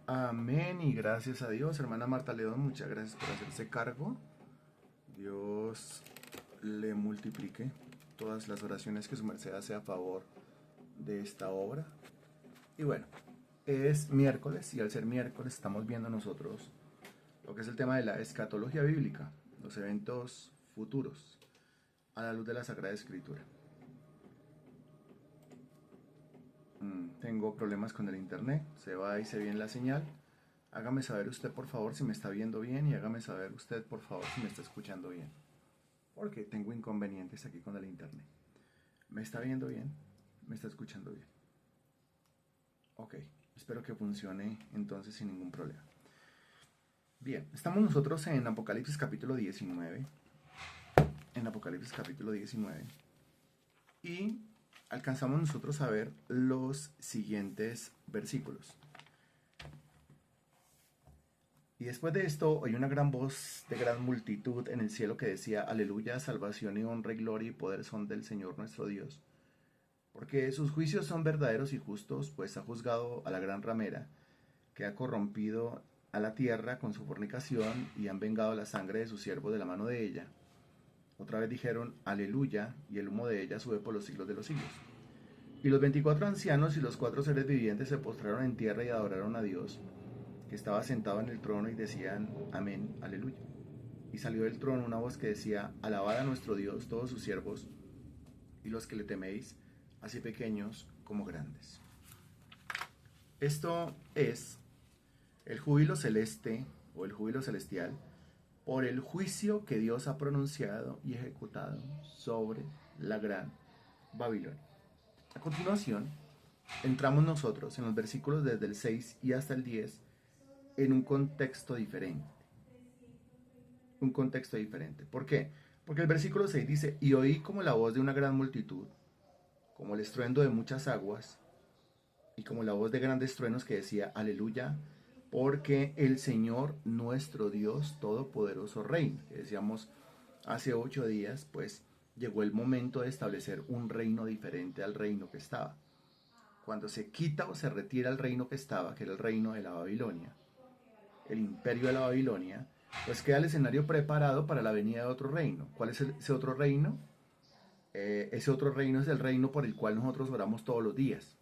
Amén y gracias a Dios, hermana Marta León, muchas gracias por hacerse cargo. Dios le multiplique todas las oraciones que su merced hace a favor de esta obra. Y bueno, es miércoles y al ser miércoles estamos viendo nosotros lo que es el tema de la escatología bíblica, los eventos futuros a la luz de la Sagrada Escritura. Tengo problemas con el internet, se va y se viene la señal. Hágame saber usted por favor si me está viendo bien y hágame saber usted por favor si me está escuchando bien. Porque tengo inconvenientes aquí con el internet. ¿Me está viendo bien? ¿Me está escuchando bien? Ok, espero que funcione entonces sin ningún problema. Bien, estamos nosotros en Apocalipsis capítulo 19. En Apocalipsis capítulo 19. Y alcanzamos nosotros a ver los siguientes versículos. Y después de esto oí una gran voz de gran multitud en el cielo que decía: Aleluya, salvación y honra y gloria y poder son del Señor nuestro Dios. Porque sus juicios son verdaderos y justos, pues ha juzgado a la gran ramera, que ha corrompido a la tierra con su fornicación, y han vengado la sangre de sus siervos de la mano de ella. Otra vez dijeron: Aleluya, y el humo de ella sube por los siglos de los siglos. Y los 24 ancianos y los 4 seres vivientes se postraron en tierra y adoraron a Dios, que estaba sentado en el trono, y decían: Amén, aleluya. Y salió del trono una voz que decía: Alabad a nuestro Dios todos sus siervos y los que le teméis, así pequeños como grandes. Esto es el júbilo celeste o el júbilo celestial por el juicio que Dios ha pronunciado y ejecutado sobre la gran Babilonia. A continuación, entramos nosotros en los versículos desde el 6 y hasta el 10 en un contexto diferente. Un contexto diferente. ¿Por qué? Porque el versículo 6 dice: Y oí como la voz de una gran multitud, como el estruendo de muchas aguas, y como la voz de grandes truenos que decía: Aleluya, porque el Señor nuestro Dios Todopoderoso reina. Que decíamos hace 8 días, pues llegó el momento de establecer un reino diferente al reino que estaba. Cuando se quita o se retira el reino que estaba, que era el reino de la Babilonia, el imperio de la Babilonia, pues queda el escenario preparado para la venida de otro reino. ¿Cuál es ese otro reino? Ese otro reino es el reino por el cual nosotros oramos todos los días.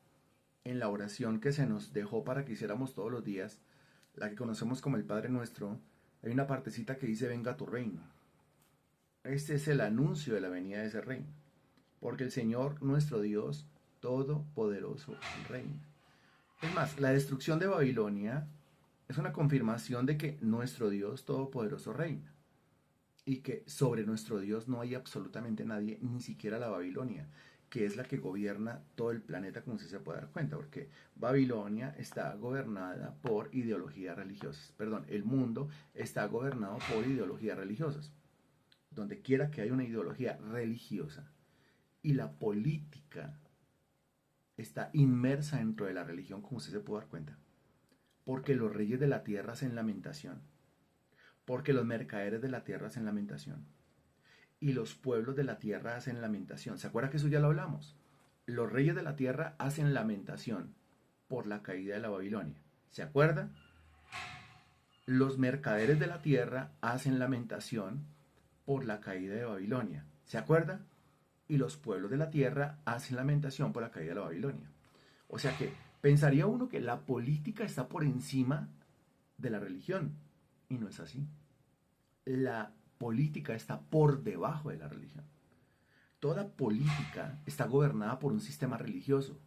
En la oración que se nos dejó para que hiciéramos todos los días, la que conocemos como el Padre Nuestro, hay una partecita que dice: venga tu reino. Este es el anuncio de la venida de ese reino, porque el Señor nuestro Dios Todopoderoso reina. Es más, la destrucción de Babilonia es una confirmación de que nuestro Dios Todopoderoso reina y que sobre nuestro Dios no hay absolutamente nadie, ni siquiera la Babilonia, que es la que gobierna todo el planeta, como usted se puede dar cuenta, porque Babilonia está gobernada por ideologías religiosas. Perdón, el mundo está gobernado por ideologías religiosas. Donde quiera que haya una ideología religiosa y la política está inmersa dentro de la religión, como usted se puede dar cuenta, porque los reyes de la tierra hacen lamentación, porque los mercaderes de la tierra hacen lamentación, y los pueblos de la tierra hacen lamentación. ¿Se acuerda que eso ya lo hablamos? Los reyes de la tierra hacen lamentación por la caída de la Babilonia. ¿Se acuerda? Los mercaderes de la tierra hacen lamentación por la caída de Babilonia. ¿Se acuerda? Y los pueblos de la tierra hacen lamentación por la caída de la Babilonia. O sea que pensaría uno que la política está por encima de la religión. Y no es así. La política está por debajo de la religión. Toda política está gobernada por un sistema religioso.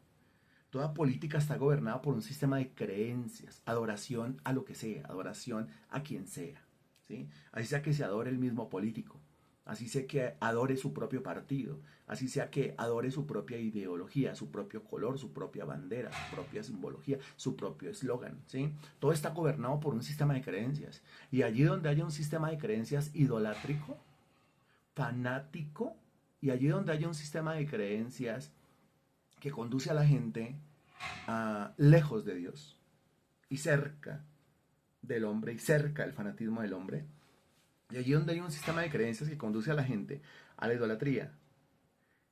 Toda política está gobernada por un sistema de creencias, adoración a lo que sea, adoración a quien sea. ¿Sí? Así sea que se adore el mismo político, así sea que adore su propio partido, así sea que adore su propia ideología, su propio color, su propia bandera, su propia simbología, su propio eslogan. ¿Sí? Todo está gobernado por un sistema de creencias. Y allí donde haya un sistema de creencias idolátrico, fanático, y allí donde haya un sistema de creencias que conduce a la gente lejos de Dios y cerca del hombre y cerca del fanatismo del hombre, y allí donde hay un sistema de creencias que conduce a la gente a la idolatría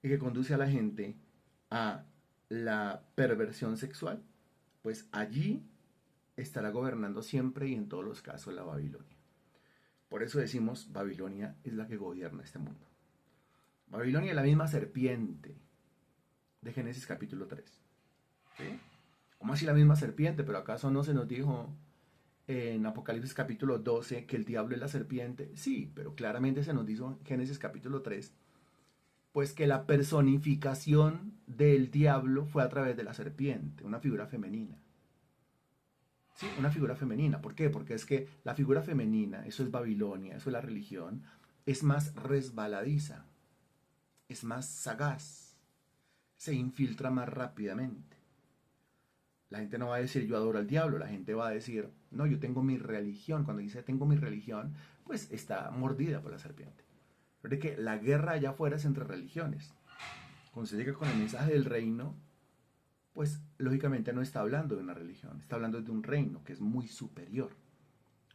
y que conduce a la gente a la perversión sexual, pues allí estará gobernando siempre y en todos los casos la Babilonia. Por eso decimos, Babilonia es la que gobierna este mundo. Babilonia es la misma serpiente de Génesis capítulo 3. ¿Sí? ¿Cómo así la misma serpiente? ¿Pero acaso no se nos dijo en Apocalipsis capítulo 12 que el diablo es la serpiente? Sí, pero claramente se nos dijo en Génesis capítulo 3, pues que la personificación del diablo fue a través de la serpiente, una figura femenina. Sí, una figura femenina. ¿Por qué? Porque es que la figura femenina, eso es Babilonia, eso es la religión, es más resbaladiza, es más sagaz, se infiltra más rápidamente. La gente no va a decir yo adoro al diablo, la gente va a decir, no, yo tengo mi religión. Cuando dice tengo mi religión, pues está mordida por la serpiente. Pero es que la guerra allá afuera es entre religiones. Cuando se llega con el mensaje del reino, pues lógicamente no está hablando de una religión, está hablando de un reino que es muy superior.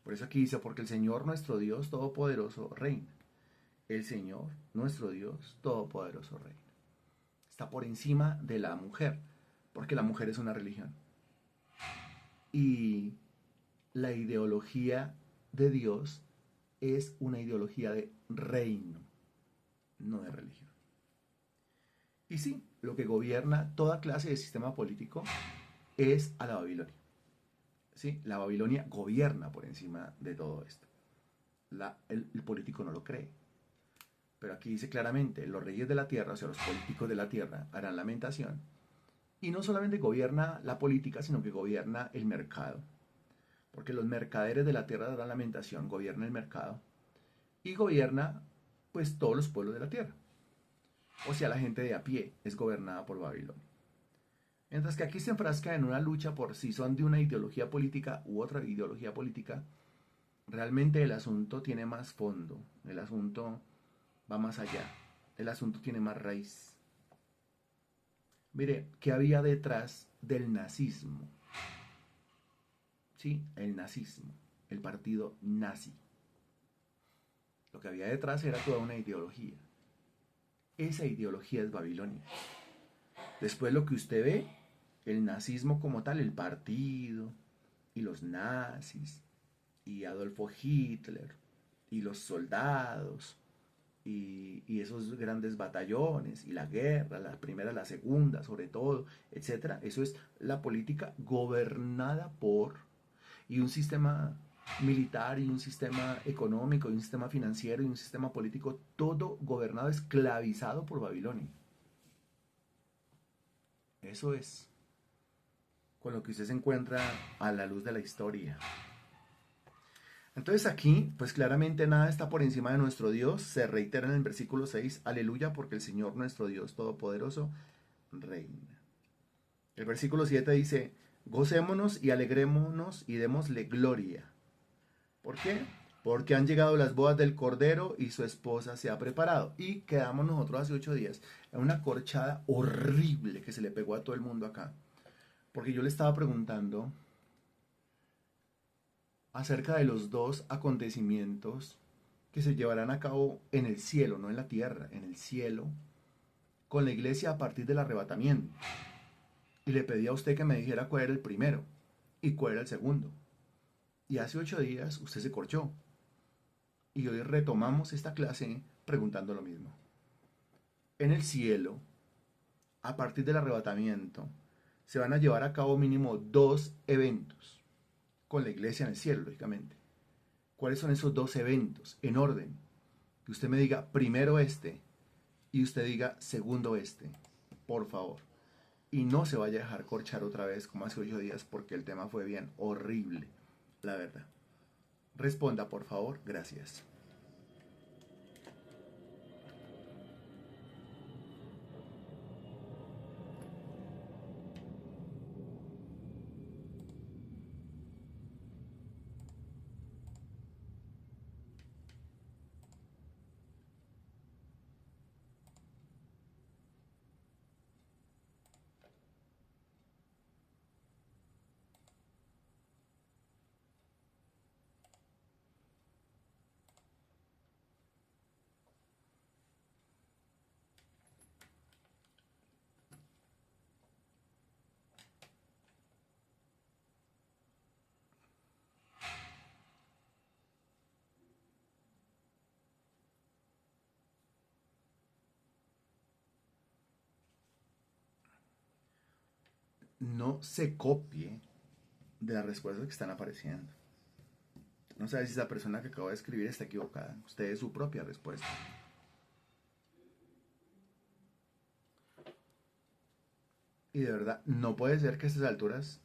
Por eso aquí dice, porque el Señor nuestro Dios Todopoderoso reina. El Señor nuestro Dios Todopoderoso reina. Está por encima de la mujer, porque la mujer es una religión. Y la ideología de Dios es una ideología de reino, no de religión. Y sí, lo que gobierna toda clase de sistema político es a la Babilonia. ¿Sí? La Babilonia gobierna por encima de todo esto. El político no lo cree. Pero aquí dice claramente, los reyes de la tierra, o sea, los políticos de la tierra, harán lamentación. Y no solamente gobierna la política, sino que gobierna el mercado. Porque los mercaderes de la tierra darán lamentación, gobierna el mercado. Y gobierna, pues, todos los pueblos de la tierra. O sea, la gente de a pie es gobernada por Babilonia. Mientras que aquí se enfrasca en una lucha por si son de una ideología política u otra ideología política, realmente el asunto tiene más fondo, el asunto va más allá, el asunto tiene más raíz. Mire, ¿qué había detrás del nazismo? Sí, el nazismo, el partido nazi. Lo que había detrás era toda una ideología. Esa ideología es Babilonia. Después lo que usted ve, el nazismo como tal, el partido, y los nazis, y Adolfo Hitler, y los soldados, y esos grandes batallones, y la guerra, la primera, la segunda, sobre todo, etcétera. Eso es la política gobernada por, y un sistema militar, y un sistema económico, y un sistema financiero, y un sistema político, todo gobernado, esclavizado por Babilonia. Eso es con lo que usted se encuentra a la luz de la historia. Entonces aquí, pues claramente nada está por encima de nuestro Dios. Se reitera en el versículo 6, aleluya, porque el Señor nuestro Dios Todopoderoso reina. El versículo 7 dice, gocémonos y alegrémonos y démosle gloria. ¿Por qué? Porque han llegado las bodas del Cordero y su esposa se ha preparado. Y quedamos nosotros hace 8 días en una corchada horrible que se le pegó a todo el mundo acá. Porque yo le estaba preguntando acerca de los dos acontecimientos que se llevarán a cabo en el cielo, no en la tierra, en el cielo, con la iglesia a partir del arrebatamiento. Y le pedí a usted que me dijera cuál era el primero y cuál era el segundo. Y hace 8 días usted se corchó. Y hoy retomamos esta clase preguntando lo mismo. En el cielo, a partir del arrebatamiento, se van a llevar a cabo mínimo 2 eventos con la iglesia en el cielo, lógicamente. ¿Cuáles son esos 2 eventos? En orden. Que usted me diga primero este y usted diga segundo este, por favor. Y no se vaya a dejar corchar otra vez como hace 8 días porque el tema fue bien horrible, la verdad. Responda, por favor. Gracias. no se copie de las respuestas que están apareciendo. No sé si esa persona que acabo de escribir está equivocada. Usted es su propia respuesta. Y de verdad, no puede ser que a estas alturas,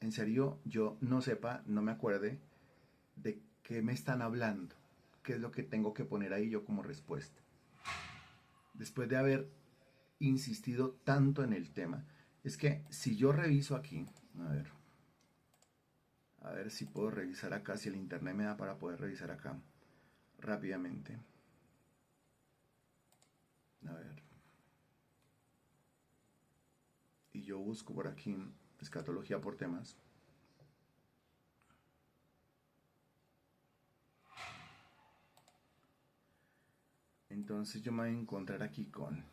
en serio, yo no sepa, no me acuerde de qué me están hablando. Qué es lo que tengo que poner ahí yo como respuesta. Después de haber insistido tanto en el tema. Es que si yo reviso aquí, a ver si puedo revisar acá, si el internet me da para poder revisar acá rápidamente. A ver. Y yo busco por aquí escatología por temas. Entonces yo me voy a encontrar aquí con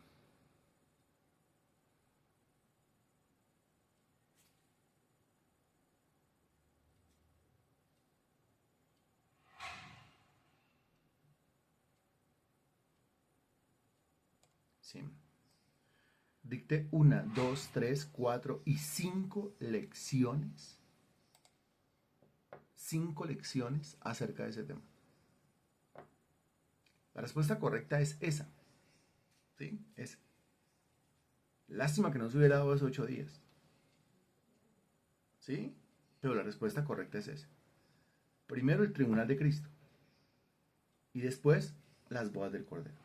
sí. Dicté 1, 2, 3, 4 y 5 lecciones. 5 lecciones acerca de ese tema. La respuesta correcta es esa. ¿Sí? Esa. Lástima que no se hubiera dado esos 8 días. ¿Sí? Pero la respuesta correcta es esa. Primero el tribunal de Cristo. Y después las bodas del Cordero.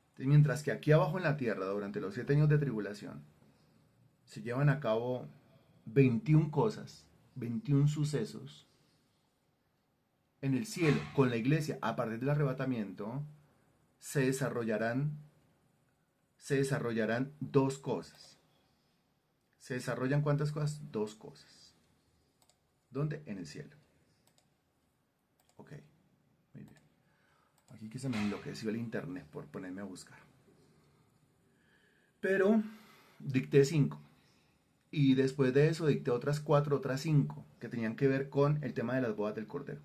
Entonces, mientras que aquí abajo en la tierra, durante los 7 años de tribulación, se llevan a cabo 21 cosas, 21 sucesos, en el cielo, con la iglesia, a partir del arrebatamiento, se desarrollarán dos cosas. ¿Se desarrollan cuántas cosas? Dos cosas. ¿Dónde? En el cielo. Ok, muy bien. Aquí que se me enloqueció el internet por ponerme a buscar. Pero dicté 5. Y después de eso dicté otras 4, otras 5, que tenían que ver con el tema de las bodas del Cordero.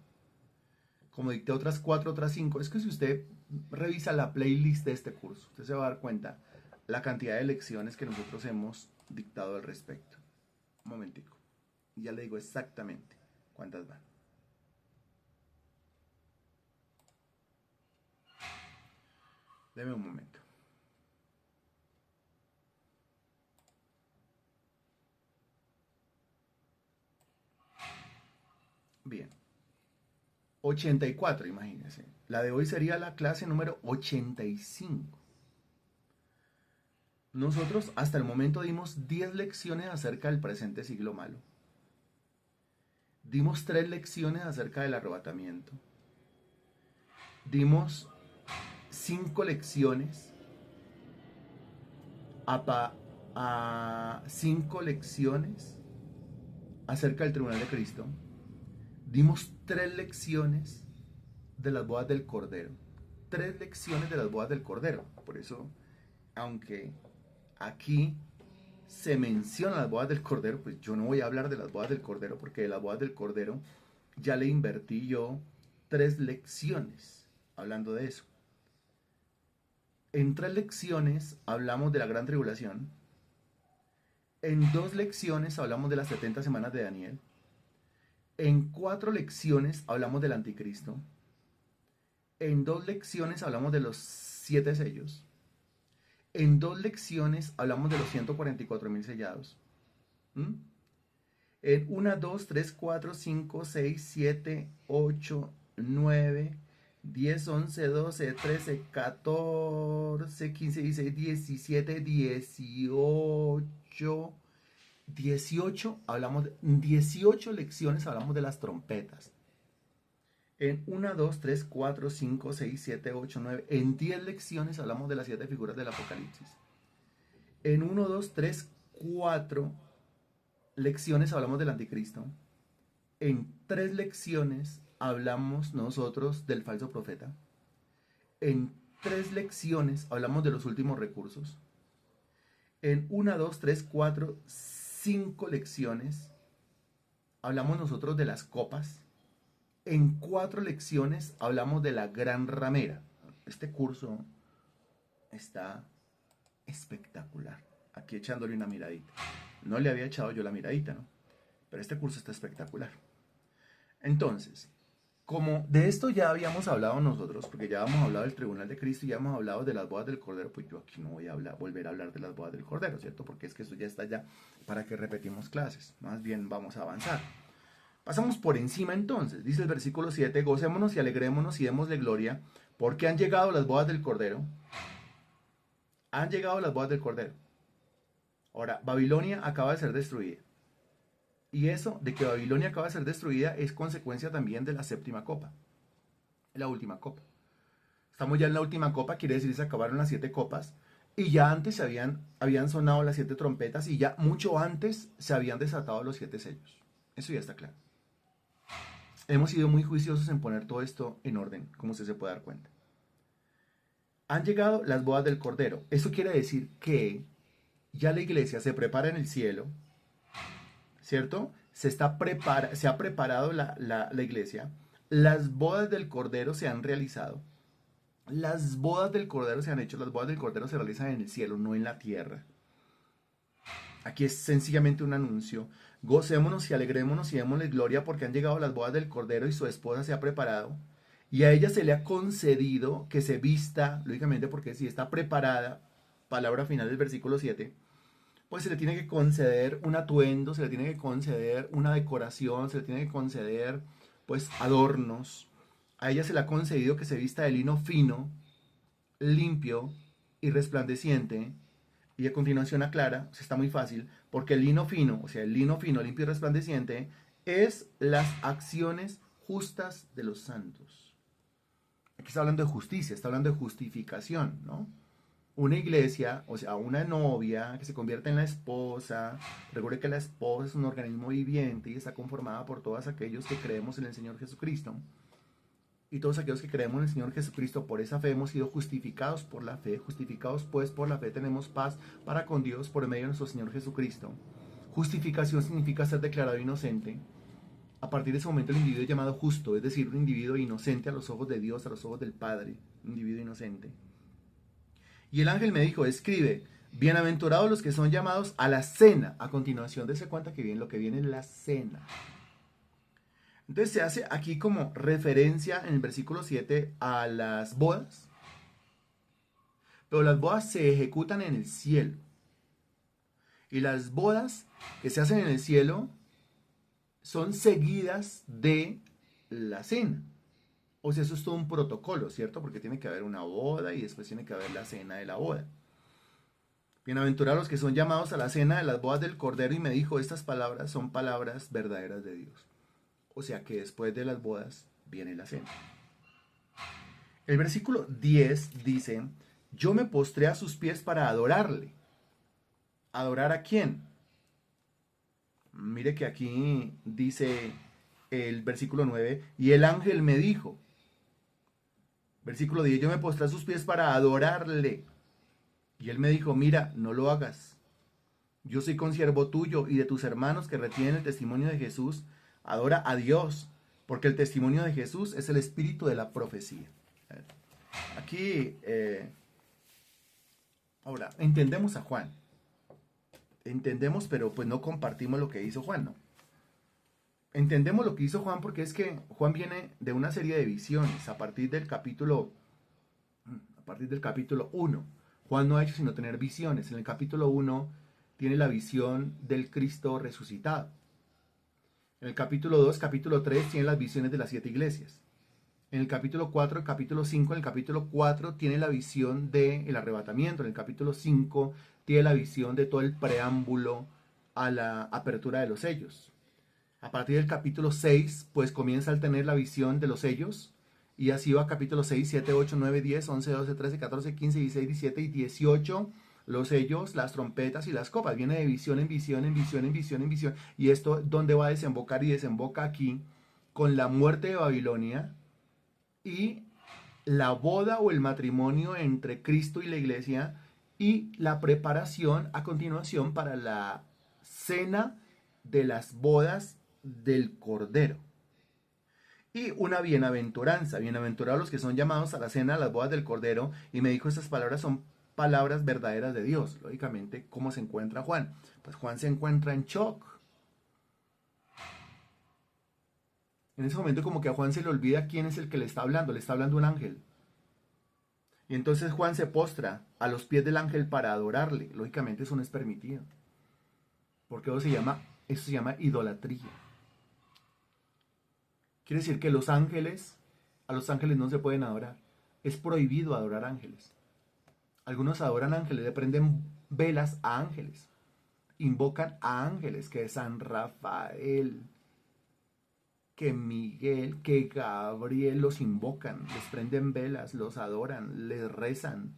Como dicté otras 4, otras 5, es que si usted revisa la playlist de este curso, usted se va a dar cuenta la cantidad de lecciones que nosotros hemos dictado al respecto. Un momentico. Y ya le digo exactamente cuántas van. Deme un momento. Bien. 84, imagínense. La de hoy sería la clase número 85. Nosotros hasta el momento dimos 10 lecciones acerca del presente siglo malo. Dimos 3 lecciones acerca del arrebatamiento. Dimos 5 lecciones a 5 lecciones acerca del tribunal de Cristo. Dimos 3 lecciones de las bodas del Cordero. 3 lecciones de las bodas del Cordero. Por eso, aunque aquí se mencionan las bodas del Cordero, pues yo no voy a hablar de las bodas del Cordero, porque de las bodas del Cordero ya le invertí yo 3 lecciones hablando de eso. En 3 lecciones hablamos de la gran tribulación. En 2 lecciones hablamos de las 70 semanas de Daniel. En 4 lecciones hablamos del anticristo. En 2 lecciones hablamos de los 7 sellos. En 2 lecciones hablamos de los 144.000 sellados. ¿Mm? En 1, 2, 3, 4, 5, 6, 7, 8, 9, 10, 11, 12, 13, 14, 15, 16, 17, 18, 18 lecciones hablamos de las trompetas. En 1, 2, 3, 4, 5, 6, 7, 8, 9. En 10 lecciones hablamos de las 7 figuras del Apocalipsis. En 1, 2, 3, 4 lecciones hablamos del anticristo. En 3 lecciones hablamos nosotros del falso profeta. En 3 lecciones hablamos de los últimos recursos. En 1, 2, 3, 4, 5 lecciones hablamos nosotros de las copas. En 4 lecciones hablamos de la gran ramera. Este curso está espectacular. Aquí echándole una miradita. No le había echado yo la miradita, ¿no? Pero este curso está espectacular. Entonces, como de esto ya habíamos hablado nosotros, porque ya hemos hablado del tribunal de Cristo y ya hemos hablado de las bodas del Cordero, pues yo aquí no voy a volver a hablar de las bodas del Cordero, ¿cierto? Porque es que eso ya está ya para que repetimos clases. Más bien vamos a avanzar. Pasamos por encima entonces. Dice el versículo 7, gocémonos y alegrémonos y démosle gloria, porque han llegado las bodas del Cordero. Han llegado las bodas del Cordero. Ahora, Babilonia acaba de ser destruida. Y eso de que Babilonia acaba de ser destruida es consecuencia también de la séptima copa. La última copa. Estamos ya en la última copa, quiere decir que se acabaron las 7 copas. Y ya antes habían sonado las 7 trompetas y ya mucho antes se habían desatado los 7 sellos. Eso ya está claro. Hemos sido muy juiciosos en poner todo esto en orden, como usted se puede dar cuenta. Han llegado las bodas del Cordero. Eso quiere decir que ya la iglesia se prepara en el cielo, ¿cierto? Se ha preparado la iglesia. Las bodas del Cordero se han realizado. Las bodas del Cordero se han hecho. Las bodas del Cordero se realizan en el cielo, no en la tierra. Aquí es sencillamente un anuncio. Gocémonos y alegrémonos y démosle gloria porque han llegado las bodas del Cordero y su esposa se ha preparado. Y a ella se le ha concedido que se vista, lógicamente porque si está preparada, palabra final del versículo 7, pues se le tiene que conceder un atuendo, se le tiene que conceder una decoración, se le tiene que conceder pues adornos. A ella se le ha concedido que se vista de lino fino, limpio y resplandeciente. Y a continuación aclara, o sea, está muy fácil, porque el lino fino, o sea, el lino fino, limpio y resplandeciente, es las acciones justas de los santos. Aquí está hablando de justicia, está hablando de justificación, ¿no? Una iglesia, o sea, una novia que se convierte en la esposa. Recuerde que la esposa es un organismo viviente y está conformada por todos aquellos que creemos en el Señor Jesucristo. Y todos aquellos que creemos en el Señor Jesucristo, por esa fe hemos sido justificados por la fe. Justificados pues por la fe tenemos paz para con Dios por medio de nuestro Señor Jesucristo. Justificación significa ser declarado inocente. A partir de ese momento el individuo es llamado justo, es decir, un individuo inocente a los ojos de Dios, a los ojos del Padre. Un individuo inocente. Y el ángel me dijo, escribe, bienaventurados los que son llamados a la cena. A continuación, dése cuenta que viene lo que viene es la cena. Entonces se hace aquí como referencia en el versículo 7 a las bodas. Pero las bodas se ejecutan en el cielo. Y las bodas que se hacen en el cielo son seguidas de la cena. O sea, eso es todo un protocolo, ¿cierto? Porque tiene que haber una boda y después tiene que haber la cena de la boda. Bienaventurados los que son llamados a la cena de las bodas del Cordero, y me dijo, estas palabras son palabras verdaderas de Dios. O sea que después de las bodas viene la cena. El versículo 10 dice, yo me postré a sus pies para adorarle. ¿Adorar a quién? Mire que aquí dice el versículo 9, y el ángel me dijo, versículo 10, yo me postré a sus pies para adorarle. Y él me dijo, mira, no lo hagas. Yo soy consiervo tuyo y de tus hermanos que retienen el testimonio de Jesús. Adora a Dios, porque el testimonio de Jesús es el espíritu de la profecía. Aquí, ahora, entendemos a Juan. Entendemos, pero pues no compartimos lo que hizo Juan, ¿no? Entendemos lo que hizo Juan porque es que Juan viene de una serie de visiones a partir del capítulo 1. Juan no ha hecho sino tener visiones. En el capítulo 1 tiene la visión del Cristo resucitado. En el capítulo 2, capítulo 3 tiene las visiones de las 7 iglesias. En el capítulo 4, el capítulo 5, en el capítulo 4 tiene la visión del arrebatamiento. En el capítulo 5 tiene la visión de todo el preámbulo a la apertura de los sellos. A partir del capítulo 6, pues comienza a tener la visión de los sellos. Y así va capítulo 6, 7, 8, 9, 10, 11, 12, 13, 14, 15, 16, 17 y 18. Los sellos, las trompetas y las copas. Viene de visión en visión, en visión, en visión, en visión. Y esto, ¿dónde va a desembocar? Y desemboca aquí con la muerte de Babilonia y la boda o el matrimonio entre Cristo y la iglesia y la preparación a continuación para la cena de las bodas del Cordero. Y una bienaventuranza, bienaventurados los que son llamados a la cena de las bodas del Cordero, y me dijo, estas palabras son palabras verdaderas de Dios. Lógicamente, ¿cómo se encuentra Juan? Pues Juan se encuentra en shock. En ese momento como que a Juan se le olvida quién es el que le está hablando un ángel. Y entonces Juan se postra a los pies del ángel para adorarle. Lógicamente eso no es permitido. Porque eso se llama idolatría. Quiere decir que a los ángeles no se pueden adorar. Es prohibido adorar ángeles. Algunos adoran ángeles, le prenden velas a ángeles. Invocan a ángeles, que San Rafael, que Miguel, que Gabriel los invocan, les prenden velas, los adoran, les rezan.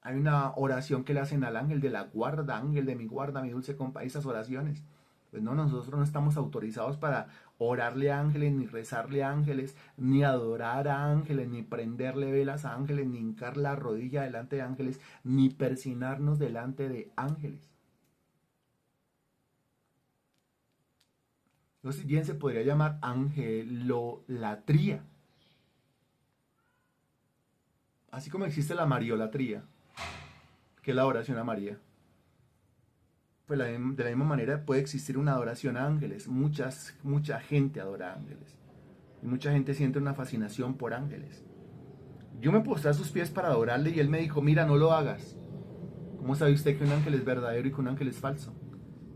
Hay una oración que le hacen al ángel de la guarda, ángel de mi guarda, mi dulce compa, esas oraciones. Pues no, nosotros no estamos autorizados para orarle a ángeles, ni rezarle a ángeles, ni adorar a ángeles, ni prenderle velas a ángeles, ni hincar la rodilla delante de ángeles, ni persinarnos delante de ángeles. Entonces bien se podría llamar angelolatría. Así como existe la mariolatría, que es la adoración a María. Pues de la misma manera puede existir una adoración a ángeles. Mucha gente adora a ángeles. Y mucha gente siente una fascinación por ángeles. Yo me postré a sus pies para adorarle y él me dijo, mira, no lo hagas. ¿Cómo sabe usted que un ángel es verdadero y que un ángel es falso?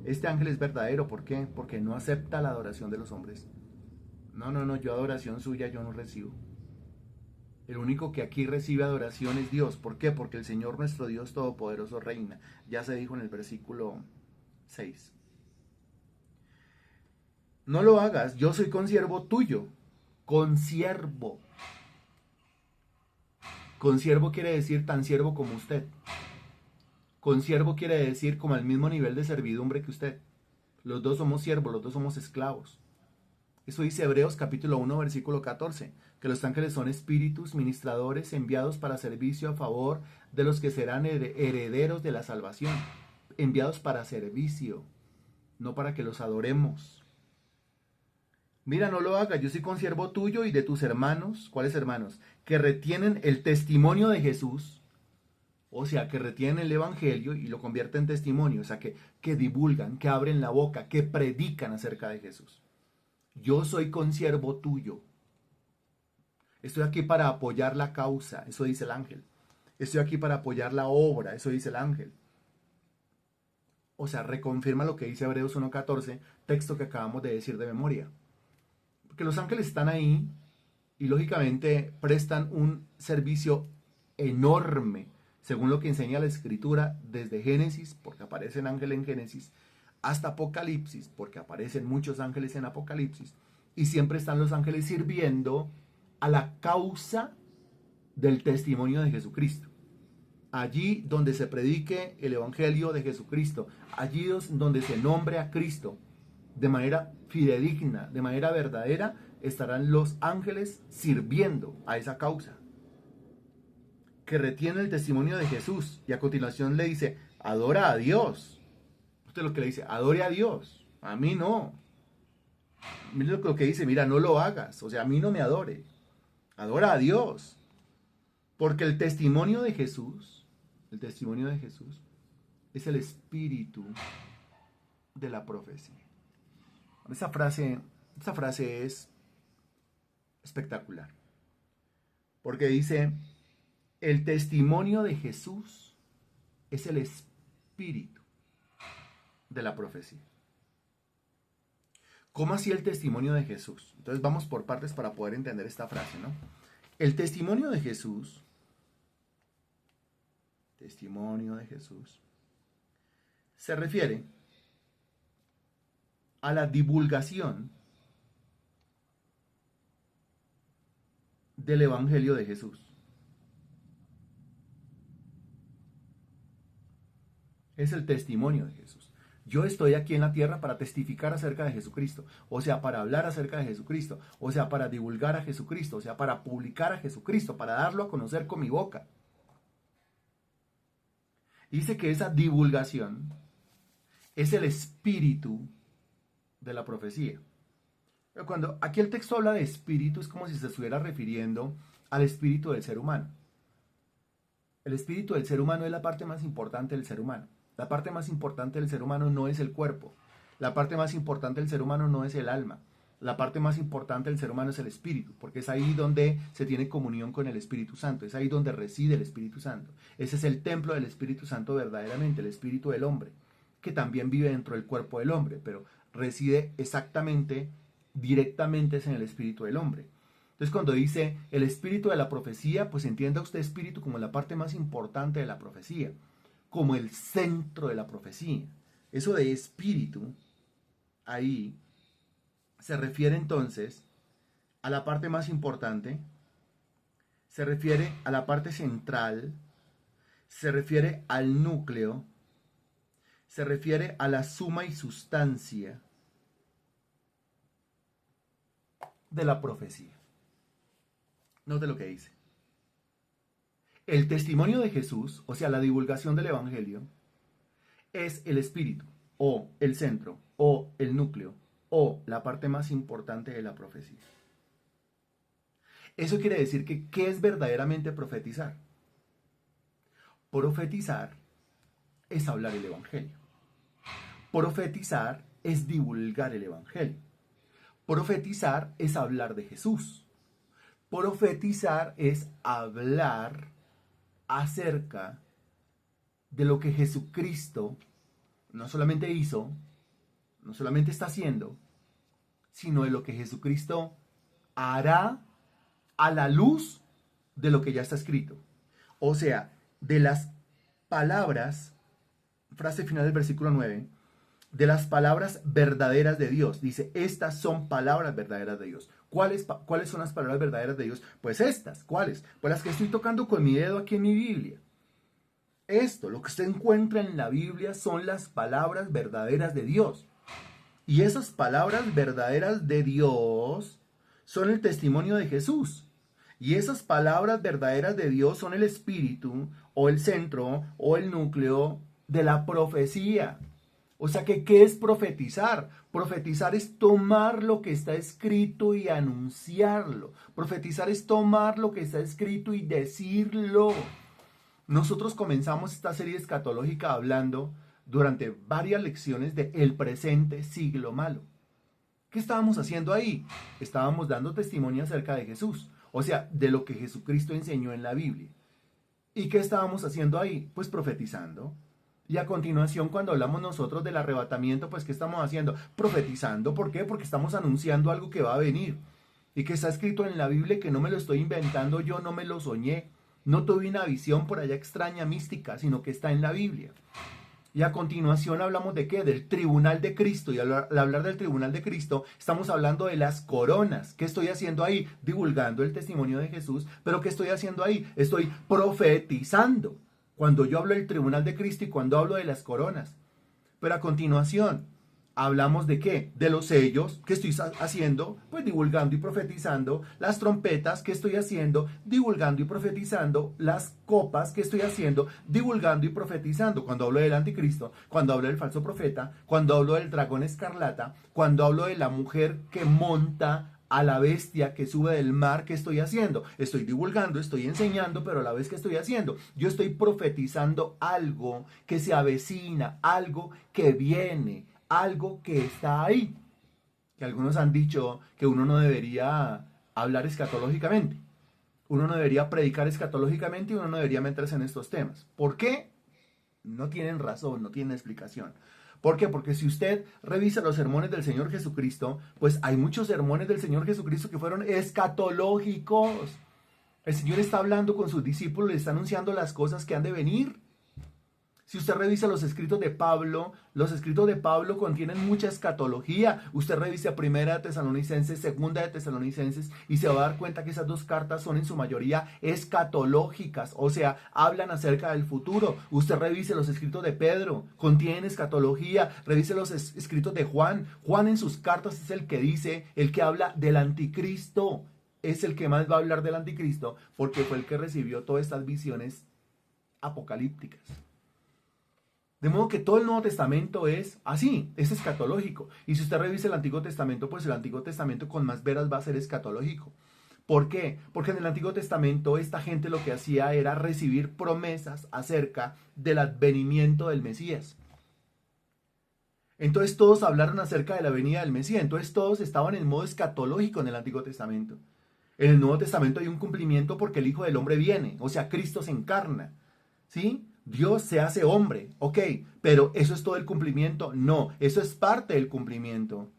Este ángel es verdadero, ¿por qué? Porque no acepta la adoración de los hombres. No, yo adoración suya yo no recibo. El único que aquí recibe adoración es Dios. ¿Por qué? Porque el Señor nuestro Dios Todopoderoso reina. Ya se dijo en el versículo 6. No lo hagas, yo soy consiervo tuyo. Consiervo. Consiervo quiere decir tan siervo como usted. Consiervo quiere decir como al mismo nivel de servidumbre que usted. Los dos somos siervos, los dos somos esclavos. Eso dice Hebreos capítulo 1, versículo 14, que los ángeles son espíritus ministradores enviados para servicio a favor de los que serán herederos de la salvación. Enviados para servicio, no para que los adoremos. Mira, no lo hagas, yo soy consiervo tuyo y de tus hermanos. ¿Cuáles hermanos? Que retienen el testimonio de Jesús. O sea, que retienen el evangelio y lo convierten en testimonio. O sea, que divulgan, que abren la boca, que predican acerca de Jesús. Yo soy consiervo tuyo. Estoy aquí para apoyar la causa, eso dice el ángel. Estoy aquí para apoyar la obra, eso dice el ángel. O sea, reconfirma lo que dice Hebreos 1.14, texto que acabamos de decir de memoria. Porque los ángeles están ahí y lógicamente prestan un servicio enorme, según lo que enseña la Escritura, desde Génesis, porque aparecen ángeles en Génesis, hasta Apocalipsis, porque aparecen muchos ángeles en Apocalipsis, y siempre están los ángeles sirviendo a la causa del testimonio de Jesucristo. Allí donde se predique el evangelio de Jesucristo, allí donde se nombre a Cristo de manera fidedigna, de manera verdadera, estarán los ángeles sirviendo a esa causa. Que retiene el testimonio de Jesús, y a continuación le dice, adora a Dios. Usted lo que le dice, adore a Dios, a mí no. Mire lo que dice, mira, no lo hagas, o sea, a mí no me adore, adora a Dios. Porque el testimonio de Jesús es el espíritu de la profecía. Esa frase es espectacular. Porque dice, el testimonio de Jesús es el espíritu de la profecía. ¿Cómo así el testimonio de Jesús? Entonces vamos por partes para poder entender esta frase, ¿no? El testimonio de Jesús se refiere a la divulgación del evangelio de Jesús. Es el testimonio de Jesús. Yo estoy aquí en la tierra para testificar acerca de Jesucristo, o sea, para hablar acerca de Jesucristo, o sea, para divulgar a Jesucristo, o sea, para publicar a Jesucristo, para darlo a conocer con mi boca. Dice que esa divulgación es el espíritu de la profecía. Pero cuando aquí el texto habla de espíritu, es como si se estuviera refiriendo al espíritu del ser humano. El espíritu del ser humano es la parte más importante del ser humano. La parte más importante del ser humano no es el cuerpo. La parte más importante del ser humano no es el alma. La parte más importante del ser humano es el espíritu, porque es ahí donde se tiene comunión con el Espíritu Santo, es ahí donde reside el Espíritu Santo. Ese es el templo del Espíritu Santo verdaderamente, el espíritu del hombre, que también vive dentro del cuerpo del hombre, pero reside exactamente, directamente en el espíritu del hombre. Entonces cuando dice el espíritu de la profecía, pues entienda usted espíritu como la parte más importante de la profecía, como el centro de la profecía. Eso de espíritu, ahí se refiere entonces a la parte más importante, se refiere a la parte central, se refiere al núcleo, se refiere a la suma y sustancia de la profecía. Note lo que dice. El testimonio de Jesús, o sea, la divulgación del Evangelio, es el espíritu, o el centro, o el núcleo, o la parte más importante de la profecía. Eso quiere decir que, ¿qué es verdaderamente profetizar? Profetizar es hablar el Evangelio. Profetizar es divulgar el Evangelio. Profetizar es hablar de Jesús. Profetizar es hablar acerca de lo que Jesucristo no solamente hizo, no solamente está haciendo, sino de lo que Jesucristo hará a la luz de lo que ya está escrito. O sea, de las palabras, frase final del versículo 9, de las palabras verdaderas de Dios. Dice, estas son palabras verdaderas de Dios. ¿Cuáles son las palabras verdaderas de Dios? Pues estas. ¿Cuáles? Pues las que estoy tocando con mi dedo aquí en mi Biblia. Esto, lo que usted encuentra en la Biblia son las palabras verdaderas de Dios. Y esas palabras verdaderas de Dios son el testimonio de Jesús. Y esas palabras verdaderas de Dios son el espíritu, o el centro, o el núcleo de la profecía. O sea que, ¿qué es profetizar? Profetizar es tomar lo que está escrito y anunciarlo. Profetizar es tomar lo que está escrito y decirlo. Nosotros comenzamos esta serie escatológica hablando durante varias lecciones de el presente siglo malo. ¿Qué estábamos haciendo ahí? Estábamos dando testimonio acerca de Jesús, o sea, de lo que Jesucristo enseñó en la Biblia. ¿Y qué estábamos haciendo ahí? Pues profetizando. Y a continuación, cuando hablamos nosotros del arrebatamiento, pues ¿qué estamos haciendo? Profetizando. ¿Por qué? Porque estamos anunciando algo que va a venir. Y que está escrito en la Biblia, que no me lo estoy inventando yo, no me lo soñé. No tuve una visión por allá extraña, mística, sino que está en la Biblia. Y a continuación hablamos de ¿qué? Del tribunal de Cristo. Y al hablar del tribunal de Cristo, estamos hablando de las coronas. ¿Qué estoy haciendo ahí? Divulgando el testimonio de Jesús. ¿Pero qué estoy haciendo ahí? Estoy profetizando. Cuando yo hablo del tribunal de Cristo y cuando hablo de las coronas. Pero a continuación, ¿hablamos de qué? De los sellos. ¿Qué estoy haciendo? Pues divulgando y profetizando. Las trompetas. ¿Qué estoy haciendo? Divulgando y profetizando. Las copas. ¿Qué estoy haciendo? Divulgando y profetizando. Cuando hablo del anticristo, cuando hablo del falso profeta, cuando hablo del dragón escarlata, cuando hablo de la mujer que monta a la bestia que sube del mar, ¿qué estoy haciendo? Estoy divulgando, estoy enseñando, pero a la vez que estoy haciendo, yo estoy profetizando algo que se avecina, algo que viene, algo que está ahí. Que algunos han dicho que uno no debería hablar escatológicamente, uno no debería predicar escatológicamente y uno no debería meterse en estos temas. ¿Por qué? No tienen razón, no tienen explicación. ¿Por qué? Porque si usted revisa los sermones del Señor Jesucristo, pues hay muchos sermones del Señor Jesucristo que fueron escatológicos. El Señor está hablando con sus discípulos, le está anunciando las cosas que han de venir. Si usted revisa los escritos de Pablo contienen mucha escatología. Usted revisa Primera de Tesalonicenses, Segunda de Tesalonicenses y se va a dar cuenta que esas dos cartas son en su mayoría escatológicas, o sea, hablan acerca del futuro. Usted revise los escritos de Pedro, contienen escatología. Revise los escritos de Juan. Juan en sus cartas es el que dice, el que habla del anticristo. Es el que más va a hablar del anticristo porque fue el que recibió todas estas visiones apocalípticas. De modo que todo el Nuevo Testamento es así, es escatológico. Y si usted revisa el Antiguo Testamento, pues el Antiguo Testamento con más veras va a ser escatológico. ¿Por qué? Porque en el Antiguo Testamento esta gente lo que hacía era recibir promesas acerca del advenimiento del Mesías. Entonces todos hablaron acerca de la venida del Mesías. Entonces todos estaban en modo escatológico en el Antiguo Testamento. En el Nuevo Testamento hay un cumplimiento porque el Hijo del Hombre viene, o sea, Cristo se encarna. ¿Sí? Dios se hace hombre, ok, pero ¿eso es todo el cumplimiento? No, eso es parte del cumplimiento.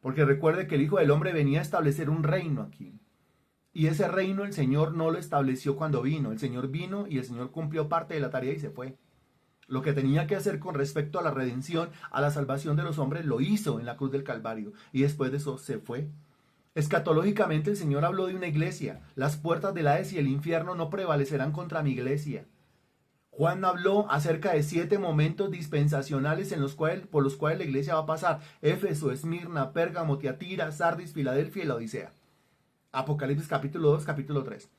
Porque recuerde que el Hijo del Hombre venía a establecer un reino aquí. Y ese reino el Señor no lo estableció cuando vino. El Señor vino y el Señor cumplió parte de la tarea y se fue. Lo que tenía que hacer con respecto a la redención, a la salvación de los hombres, lo hizo en la cruz del Calvario. Y después de eso se fue. Escatológicamente el Señor habló de una iglesia. Las puertas del Hades y el infierno no prevalecerán contra mi iglesia. Juan habló acerca de 7 momentos dispensacionales por los cuales la iglesia va a pasar. Éfeso, Esmirna, Pérgamo, Tiatira, Sardis, Filadelfia y la Odisea. Apocalipsis capítulo 2, capítulo 3.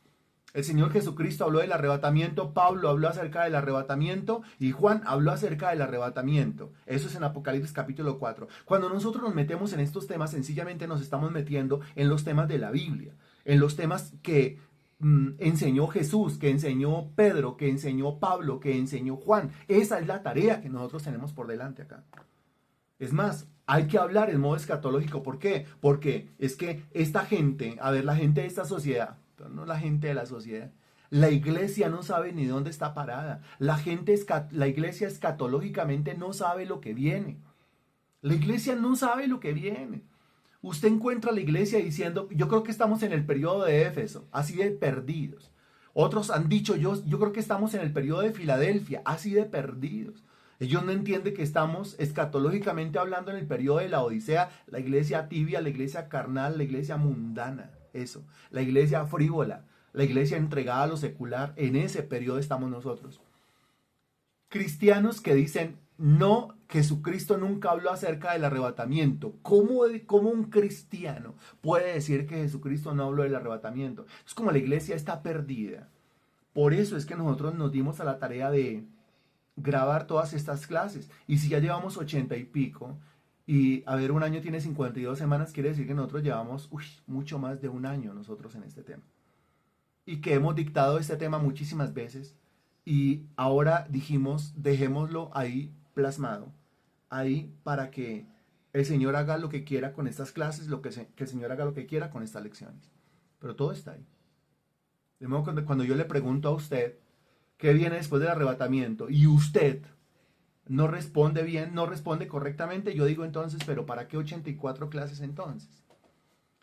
El Señor Jesucristo habló del arrebatamiento, Pablo habló acerca del arrebatamiento y Juan habló acerca del arrebatamiento. Eso es en Apocalipsis capítulo 4. Cuando nosotros nos metemos en estos temas, sencillamente nos estamos metiendo en los temas de la Biblia, en los temas que enseñó Jesús, que enseñó Pedro, que enseñó Pablo, que enseñó Juan. Esa es la tarea que nosotros tenemos por delante acá. Es más, hay que hablar en modo escatológico. ¿Por qué? Porque es que esta gente, a ver, la gente de esta sociedad, pero no la gente de la sociedad, la iglesia no sabe ni dónde está parada. La iglesia escatológicamente no sabe lo que viene. La iglesia no sabe lo que viene. Usted encuentra a la iglesia diciendo, yo creo que estamos en el periodo de Éfeso, así de perdidos. Otros han dicho, yo creo que estamos en el periodo de Filadelfia, así de perdidos. Ellos no entienden que estamos escatológicamente hablando en el periodo de la Odisea, la iglesia tibia, la iglesia carnal, la iglesia mundana, eso, la iglesia frívola, la iglesia entregada a lo secular, en ese periodo estamos nosotros. Cristianos que dicen, no, Jesucristo nunca habló acerca del arrebatamiento. ¿Cómo un cristiano puede decir que Jesucristo no habló del arrebatamiento? Es como la iglesia está perdida. Por eso es que nosotros nos dimos a la tarea de grabar todas estas clases. Y si ya llevamos 80 y pico, y a ver, un año tiene 52 semanas, quiere decir que nosotros llevamos mucho más de un año nosotros en este tema. Y que hemos dictado este tema muchísimas veces. Y ahora dijimos, dejémoslo ahí plasmado, ahí para que el Señor haga lo que quiera con estas clases, que el Señor haga lo que quiera con estas lecciones. Pero todo está ahí. De modo que cuando yo le pregunto a usted qué viene después del arrebatamiento y usted no responde bien, no responde correctamente, yo digo entonces, pero ¿para qué 84 clases entonces?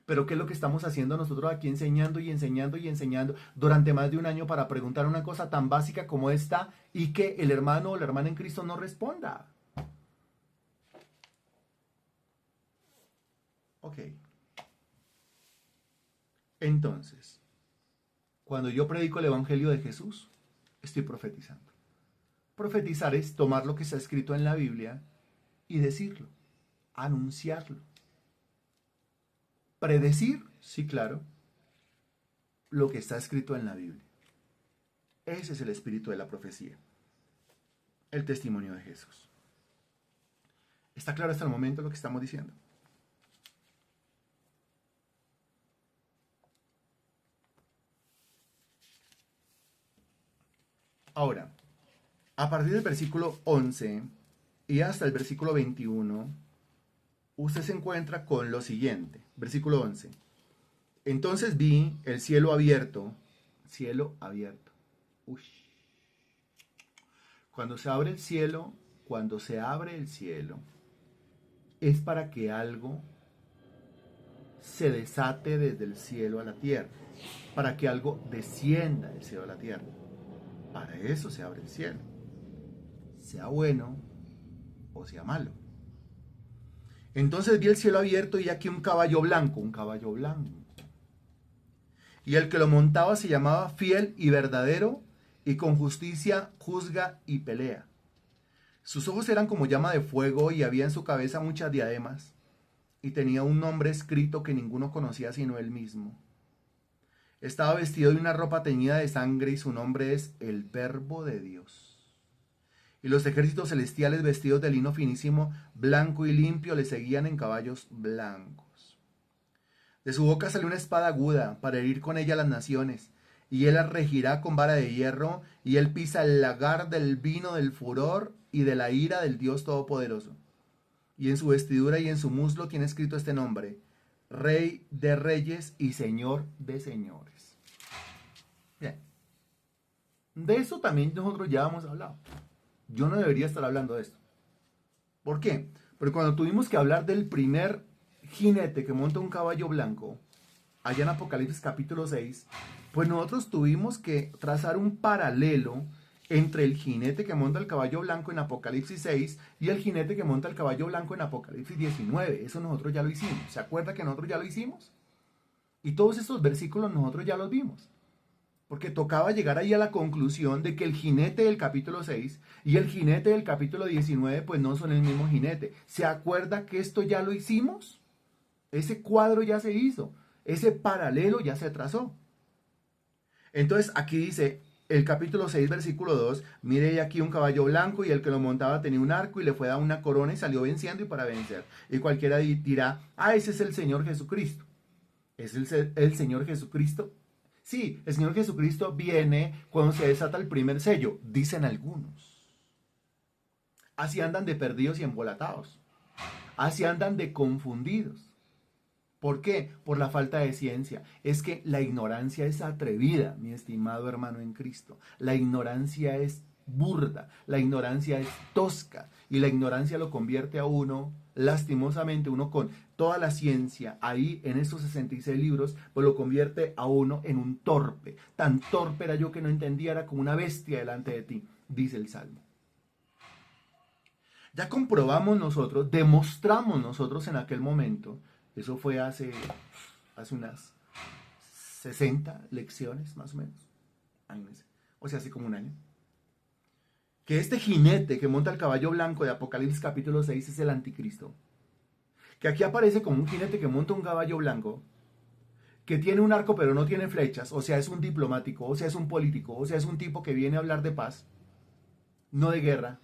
Pero ¿qué es lo que estamos haciendo nosotros aquí enseñando y enseñando y enseñando durante más de un año para preguntar una cosa tan básica como esta y que el hermano o la hermana en Cristo no responda? Ok. Entonces, cuando yo predico el Evangelio de Jesús, estoy profetizando. Profetizar es tomar lo que está escrito en la Biblia y decirlo, anunciarlo. Predecir, sí, claro, lo que está escrito en la Biblia. Ese es el espíritu de la profecía. El testimonio de Jesús. ¿Está claro hasta el momento lo que estamos diciendo? Ahora, a partir del versículo 11 y hasta el versículo 21, usted se encuentra con lo siguiente. Versículo 11. Entonces vi el cielo abierto. Cielo abierto. Uy. Cuando se abre el cielo, es para que algo se desate desde el cielo a la tierra. Para que algo descienda del cielo a la tierra. Para eso se abre el cielo. Sea bueno o sea malo. Entonces vi el cielo abierto y aquí un caballo blanco. Y el que lo montaba se llamaba Fiel y Verdadero, y con justicia juzga y pelea. Sus ojos eran como llama de fuego, y había en su cabeza muchas diademas, y tenía un nombre escrito que ninguno conocía sino él mismo. Estaba vestido de una ropa teñida de sangre, y su nombre es el Verbo de Dios. Y los ejércitos celestiales, vestidos de lino finísimo, blanco y limpio, le seguían en caballos blancos. De su boca sale una espada aguda para herir con ella a las naciones, y él las regirá con vara de hierro, y él pisa el lagar del vino del furor y de la ira del Dios Todopoderoso. Y en su vestidura y en su muslo tiene escrito este nombre: Rey de Reyes y Señor de Señores. Bien. De eso también nosotros ya hemos hablado. Yo no debería estar hablando de esto. ¿Por qué? Porque cuando tuvimos que hablar del primer jinete que monta un caballo blanco, allá en Apocalipsis capítulo 6, pues nosotros tuvimos que trazar un paralelo entre el jinete que monta el caballo blanco en Apocalipsis 6 y el jinete que monta el caballo blanco en Apocalipsis 19. Eso nosotros ya lo hicimos. ¿Se acuerda que nosotros ya lo hicimos? Y todos estos versículos nosotros ya los vimos. Porque tocaba llegar ahí a la conclusión de que el jinete del capítulo 6 y el jinete del capítulo 19 pues no son el mismo jinete. ¿Se acuerda que esto ya lo hicimos? Ese cuadro ya se hizo. Ese paralelo ya se trazó. Entonces aquí dice el capítulo 6 versículo 2, mire aquí un caballo blanco y el que lo montaba tenía un arco y le fue dada una corona y salió venciendo y para vencer. Y cualquiera dirá, ese es el Señor Jesucristo. ¿Es el Señor Jesucristo? Sí, el Señor Jesucristo viene cuando se desata el primer sello, dicen algunos. Así andan de perdidos y embolatados. Así andan de confundidos. ¿Por qué? Por la falta de ciencia. Es que la ignorancia es atrevida, mi estimado hermano en Cristo. La ignorancia es burda, la ignorancia es tosca y la ignorancia lo convierte a uno, lastimosamente, uno con toda la ciencia ahí en esos 66 libros, pues lo convierte a uno en un torpe. Tan torpe era yo que no entendía, era como una bestia delante de ti, dice el Salmo. Ya comprobamos nosotros, demostramos nosotros en aquel momento, eso fue hace unas 60 lecciones más o menos, o sea, hace como un año, que este jinete que monta el caballo blanco de Apocalipsis capítulo 6 es el anticristo. Que aquí aparece como un jinete que monta un caballo blanco, que tiene un arco pero no tiene flechas, o sea, es un diplomático, o sea, es un político, o sea, es un tipo que viene a hablar de paz, no de guerra.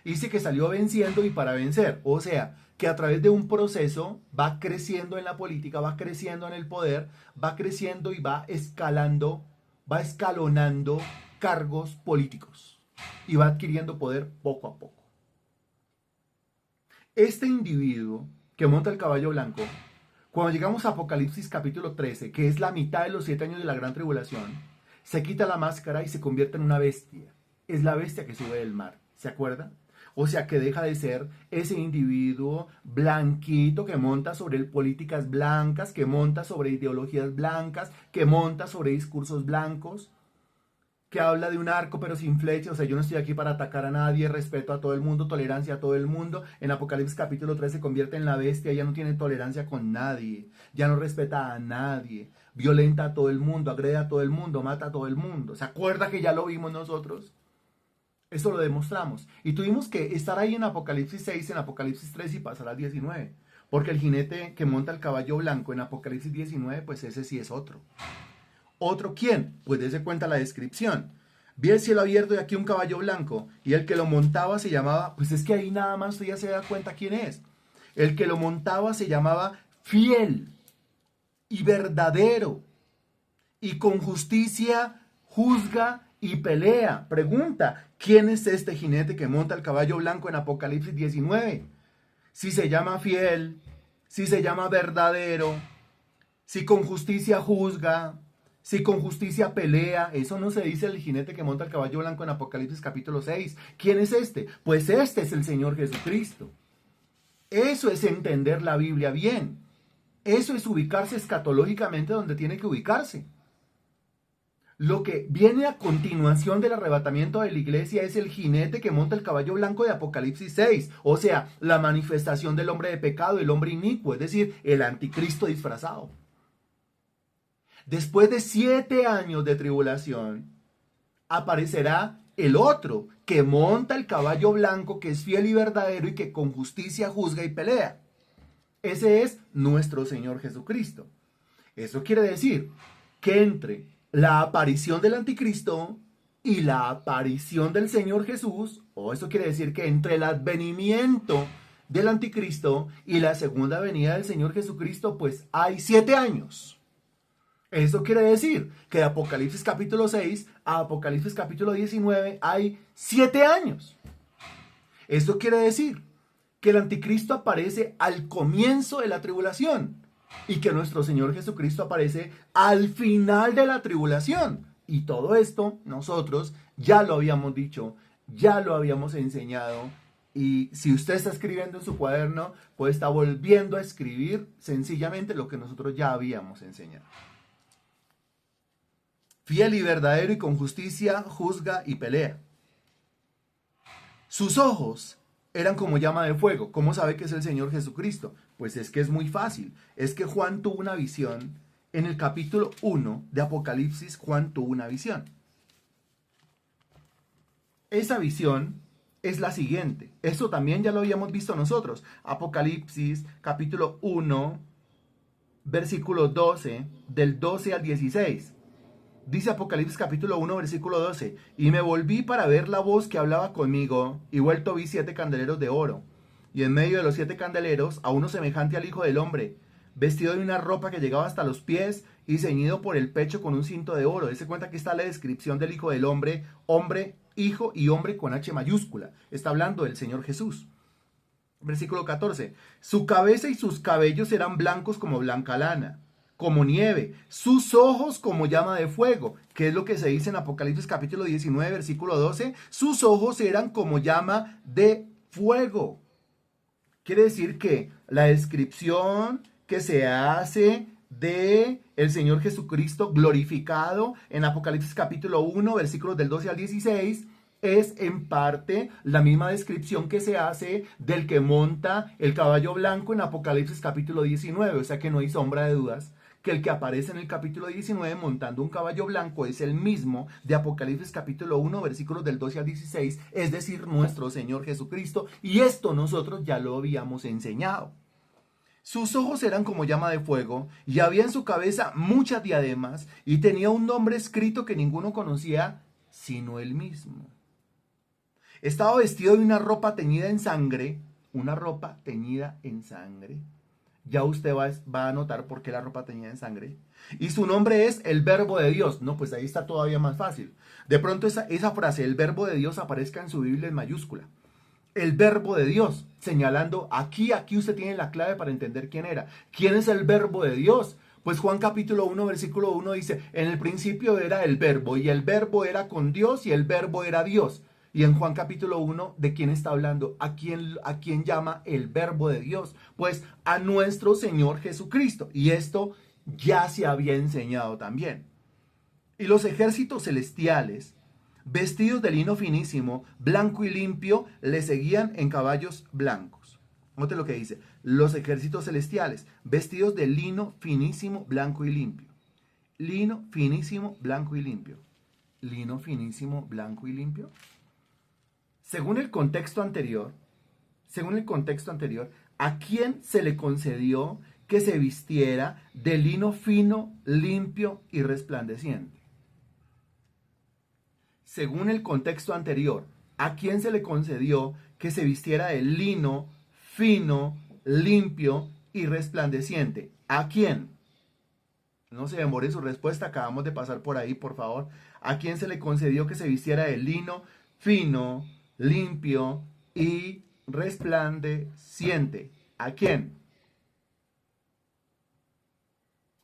Dice que salió venciendo y para vencer, o sea, que a través de un proceso va creciendo en la política, va creciendo en el poder, va creciendo y va escalando, va escalonando cargos políticos y va adquiriendo poder poco a poco. Este individuo que monta el caballo blanco, cuando llegamos a Apocalipsis capítulo 13, que es la mitad de los 7 años de la gran tribulación, se quita la máscara y se convierte en una bestia. Es la bestia que sube del mar, ¿se acuerda? O sea que deja de ser ese individuo blanquito que monta sobre políticas blancas, que monta sobre ideologías blancas, que monta sobre discursos blancos, que habla de un arco pero sin flecha. O sea, yo no estoy aquí para atacar a nadie, respeto a todo el mundo, tolerancia a todo el mundo. En Apocalipsis capítulo 3 se convierte en la bestia, ya no tiene tolerancia con nadie, ya no respeta a nadie, violenta a todo el mundo, agrede a todo el mundo, mata a todo el mundo. ¿Se acuerda que ya lo vimos nosotros? Eso lo demostramos. Y tuvimos que estar ahí en Apocalipsis 6, en Apocalipsis 3 y pasar al 19. Porque el jinete que monta el caballo blanco en Apocalipsis 19, pues ese sí es otro. ¿Otro quién? Pues dése cuenta la descripción. Vi el cielo abierto y aquí un caballo blanco. Y el que lo montaba se llamaba, pues es que ahí nada más usted ya se da cuenta quién es. El que lo montaba se llamaba Fiel y Verdadero. Y con justicia juzga y pelea. Pregunta, ¿quién es este jinete que monta el caballo blanco en Apocalipsis 19? Si se llama fiel, si se llama verdadero, si con justicia juzga, si con justicia pelea. Eso no se dice el jinete que monta el caballo blanco en Apocalipsis capítulo 6. ¿Quién es este? Pues este es el Señor Jesucristo. Eso es entender la Biblia bien. Eso es ubicarse escatológicamente donde tiene que ubicarse. Lo que viene a continuación del arrebatamiento de la iglesia es el jinete que monta el caballo blanco de Apocalipsis 6. O sea, la manifestación del hombre de pecado, el hombre inicuo, es decir, el anticristo disfrazado. Después de 7 años de tribulación, aparecerá el otro que monta el caballo blanco, que es fiel y verdadero y que con justicia juzga y pelea. Ese es nuestro Señor Jesucristo. Eso quiere decir que entre la aparición del anticristo y la aparición del Señor Jesús, o eso quiere decir que entre el advenimiento del anticristo y la segunda venida del Señor Jesucristo, pues hay 7 años. Eso quiere decir que de Apocalipsis capítulo 6 a Apocalipsis capítulo 19 hay 7 años. Esto quiere decir que el anticristo aparece al comienzo de la tribulación y que nuestro Señor Jesucristo aparece al final de la tribulación. Y todo esto nosotros ya lo habíamos dicho, ya lo habíamos enseñado. Y si usted está escribiendo en su cuaderno, pues está volviendo a escribir sencillamente lo que nosotros ya habíamos enseñado. Fiel y verdadero y con justicia juzga y pelea. Sus ojos eran como llama de fuego. ¿Cómo sabe que es el Señor Jesucristo? Pues es que es muy fácil. Es que Juan tuvo una visión. En el capítulo 1 de Apocalipsis, Juan tuvo una visión. Esa visión es la siguiente. Esto también ya lo habíamos visto nosotros. Apocalipsis capítulo 1, versículo 12, del 12 al 16. Dice Apocalipsis capítulo 1, versículo 12, y me volví para ver la voz que hablaba conmigo, y vuelto vi 7 candeleros de oro, y en medio de los 7 candeleros a uno semejante al Hijo del Hombre, vestido de una ropa que llegaba hasta los pies, y ceñido por el pecho con un cinto de oro. Dese cuenta que está la descripción del Hijo del Hombre, hombre, hijo y hombre con H mayúscula. Está hablando del Señor Jesús. Versículo 14, su cabeza y sus cabellos eran blancos como blanca lana, como nieve, sus ojos como llama de fuego, que es lo que se dice en Apocalipsis capítulo 19, versículo 12, sus ojos eran como llama de fuego. Quiere decir que la descripción que se hace de el Señor Jesucristo glorificado en Apocalipsis capítulo 1, versículos del 12 al 16, es en parte la misma descripción que se hace del que monta el caballo blanco en Apocalipsis capítulo 19, o sea que no hay sombra de dudas que el que aparece en el capítulo 19 montando un caballo blanco es el mismo de Apocalipsis capítulo 1, versículos del 12 al 16, es decir, nuestro Señor Jesucristo, y esto nosotros ya lo habíamos enseñado. Sus ojos eran como llama de fuego, y había en su cabeza muchas diademas, y tenía un nombre escrito que ninguno conocía, sino él mismo. Estaba vestido de una ropa teñida en sangre, una ropa teñida en sangre. Ya usted va a notar por qué la ropa teñida en sangre. Y su nombre es el Verbo de Dios. No, pues ahí está todavía más fácil. De pronto esa frase, el Verbo de Dios, aparezca en su Biblia en mayúscula. El Verbo de Dios, señalando aquí usted tiene la clave para entender quién era. ¿Quién es el Verbo de Dios? Pues Juan capítulo 1, versículo 1 dice, en el principio era el Verbo, y el Verbo era con Dios, y el Verbo era Dios. Y en Juan capítulo 1, ¿de quién está hablando? ¿A quién llama el Verbo de Dios? Pues a nuestro Señor Jesucristo. Y esto ya se había enseñado también. Y los ejércitos celestiales, vestidos de lino finísimo, blanco y limpio, le seguían en caballos blancos. Note lo que dice. Los ejércitos celestiales, vestidos de lino finísimo, blanco y limpio. Lino finísimo, blanco y limpio. Lino finísimo, blanco y limpio. Según el contexto anterior, ¿a quién se le concedió que se vistiera de lino fino, limpio y resplandeciente? Según el contexto anterior, ¿a quién se le concedió que se vistiera de lino fino, limpio y resplandeciente? ¿A quién? No se demore su respuesta, acabamos de pasar por ahí, por favor. ¿A quién se le concedió que se vistiera de lino fino, limpio y resplandeciente? ¿A quién?